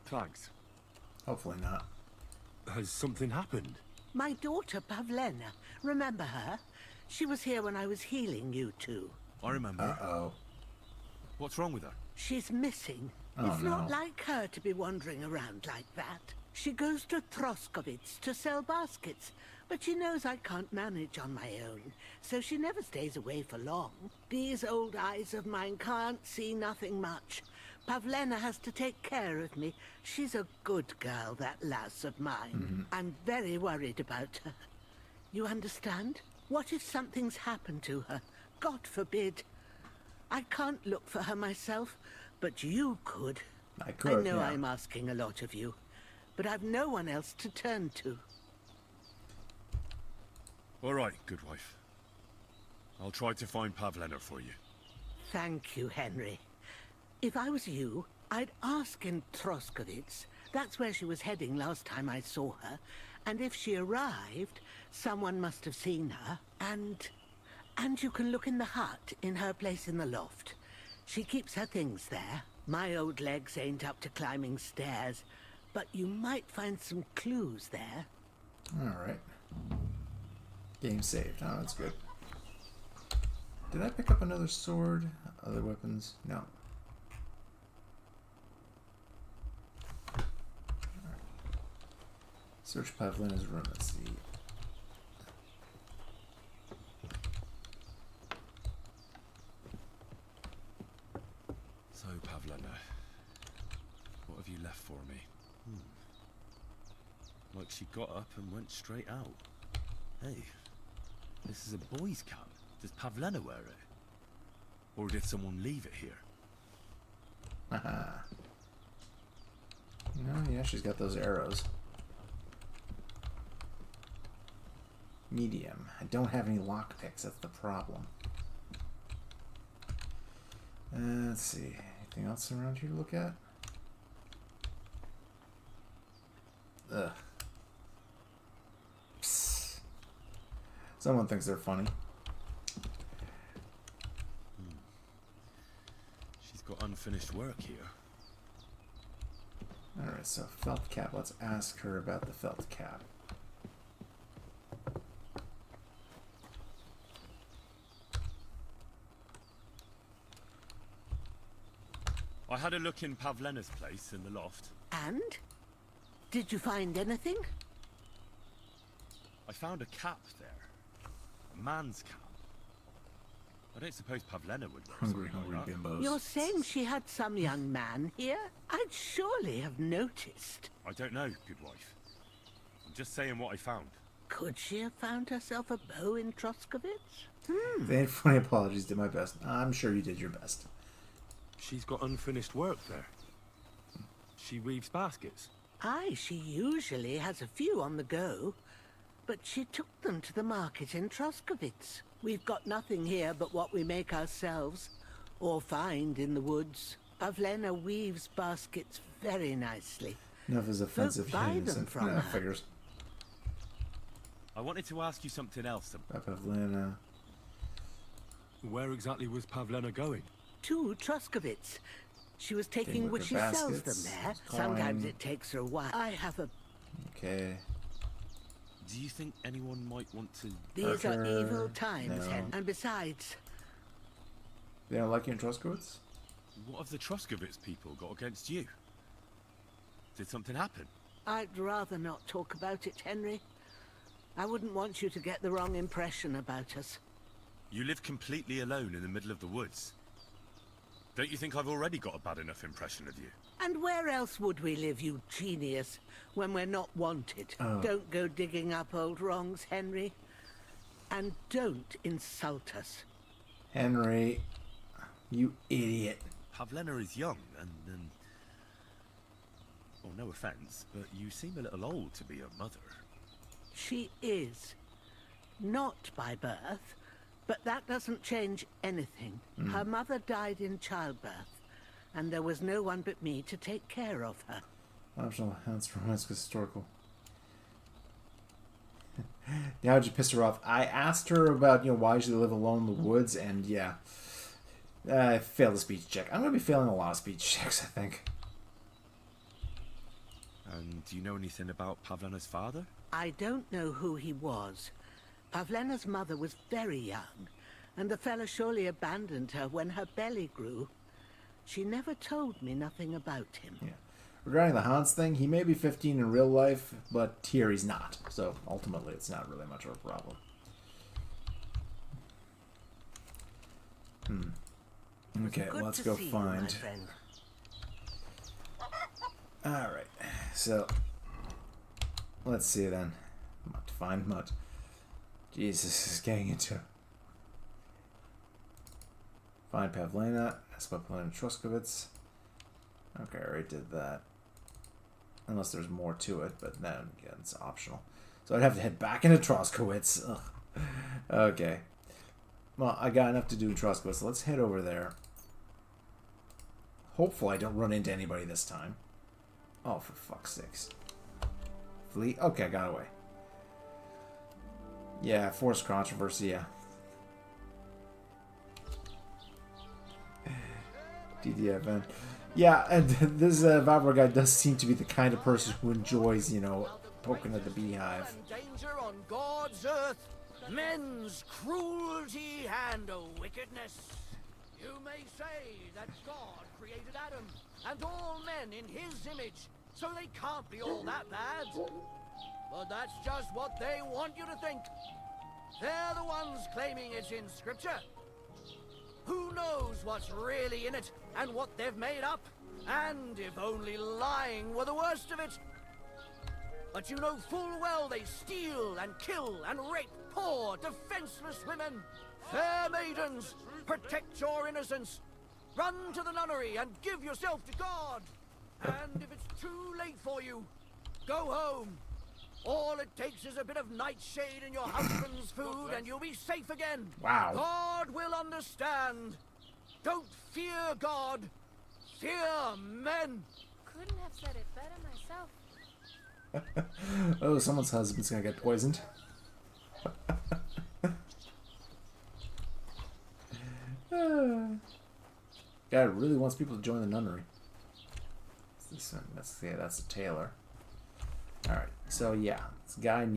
D: Thanks.
A: Hopefully not.
D: Has something happened?
B: My daughter Pavlena, remember her? She was here when I was healing you two.
D: I remember.
A: Uh-oh.
D: What's wrong with her?
B: She's missing.
A: Oh,
B: It's not
A: no.
B: like her to be wandering around like that. She goes to Troskovitz to sell baskets, but she knows I can't manage on my own, so she never stays away for long. These old eyes of mine can't see nothing much. Pavlena has to take care of me. She's a good girl, that lass of mine. I'm very worried about her. You understand? What if something's happened to her? God forbid. I can't look for her myself, but you could.
A: I could,
B: I know
A: yeah.
B: I'm asking a lot of you, but I've no one else to turn to.
D: All right, good wife. I'll try to find Pavlena for you.
B: Thank you, Henry. If I was you, I'd ask in Troskovitz. That's where she was heading last time I saw her. And if she arrived, someone must have seen her. And you can look in the hut in her place in the loft. She keeps her things there. My old legs ain't up to climbing stairs, but you might find some clues there.
A: Alright. Game saved. Oh, that's good. Did I pick up another sword? Other weapons? No. Alright. Search Pavlena's room. Let's see.
D: So, Pavlena, what have you left for me? Like she got up and went straight out. Hey, this is a boy's cap. Does Pavlena wear it? Or did someone leave it here?
A: Haha. No, yeah, she's got those arrows. Medium. I don't have any lockpicks, that's the problem. Let's see. Anything else around here to look at? Ugh. Psst. Someone thinks they're funny.
D: She's got unfinished work here.
A: Alright, so felt cap. Let's ask her about the felt cap.
D: I had a look in Pavlena's place in the loft.
B: And? Did you find anything?
D: I found a cap there. A man's cap. I don't suppose Pavlena would wear
A: Hungry,
D: something
A: hungry
D: like that.
A: bimbos.
B: You're saying she had some young man here? I'd surely have noticed.
D: I don't know, good wife. I'm just saying what I found.
B: Could she have found herself a beau in Troskovitz?
A: If they ain't funny apologies, did my best. I'm sure you did your best.
D: She's got unfinished work there. She weaves baskets.
B: Aye, she usually has a few on the go. But she took them to the market in Troskowitz. We've got nothing here but what we make ourselves, or find in the woods. Pavlena weaves baskets very nicely.
A: Enough is offensive.
B: Folk buy them from her.
A: Figures.
D: I wanted to ask you something else.
A: Pavlena.
D: Where exactly was Pavlena going?
B: To Troskowitz. She was taking what she sells them there. Sometimes it takes her a while. I have a...
A: Okay.
D: Do you think anyone might want to...
B: These are evil times,
A: No.
B: Hen. And besides...
A: They don't like you in Troskowitz?
D: What have the Troskowitz people got against you? Did something happen?
B: I'd rather not talk about it, Henry. I wouldn't want you to get the wrong impression about us.
D: You live completely alone in the middle of the woods. Don't you think I've already got a bad enough impression of you?
B: And where else would we live, you genius, when we're not wanted?
A: Oh.
B: Don't go digging up old wrongs, Henry. And don't insult us.
A: Henry, you idiot.
D: Pavlena is young, and well, no offense, but you seem a little old to be a mother.
B: She is. Not by birth, but that doesn't change anything. Her mother died in childbirth, and there was no one but me to take care of her.
A: Optional hands for romance historical. Yeah, how'd you piss her off? I asked her about, why she live alone in the woods, and yeah. I failed the speech check. I'm going to be failing a lot of speech checks, I think.
D: And do you know anything about Pavlena's father?
B: I don't know who he was. Pavlena's mother was very young, and the fella surely abandoned her when her belly grew. She never told me nothing about him.
A: Yeah. Regarding the Hans thing, he may be 15 in real life, but here he's not. So ultimately, it's not really much of a problem. Okay, let's go find. Alright, so let's see then. Find Mutt. Jesus, this is getting into. Find Pavlena. Ask about Pavlena Troskowitz. Okay, I already did that. Unless there's more to it, but then again, it's optional. So I'd have to head back into Troskowitz. Ugh. Okay. Well, I got enough to do in Troskowitz, so let's head over there. Hopefully I don't run into anybody this time. Oh, for fuck's sakes. Flee? Okay, I got away. Yeah, forced controversy, yeah. DDFN. Yeah, and this Vavra guy does seem to be the kind of person who enjoys, poking at the beehive.
T: Danger on God's earth, men's cruelty and wickedness. You may say that God created Adam and all men in his image, so they can't be all that bad. But that's just what they want you to think. They're the ones claiming it's in Scripture. Who knows what's really in it and what they've made up? And if only lying were the worst of it. But you know full well they steal and kill and rape poor, defenseless women. Fair maidens, protect your innocence. Run to the nunnery and give yourself to God. And if it's too late for you, go home. All it takes is a bit of nightshade in your husband's food and you'll be safe again.
A: Wow.
T: God will understand. Don't fear God. Fear men.
P: Couldn't have said it better myself.
A: Oh, someone's husband's gonna get poisoned. Guy really wants people to join the nunnery. This one, that's the tailor. Alright, so yeah, this guy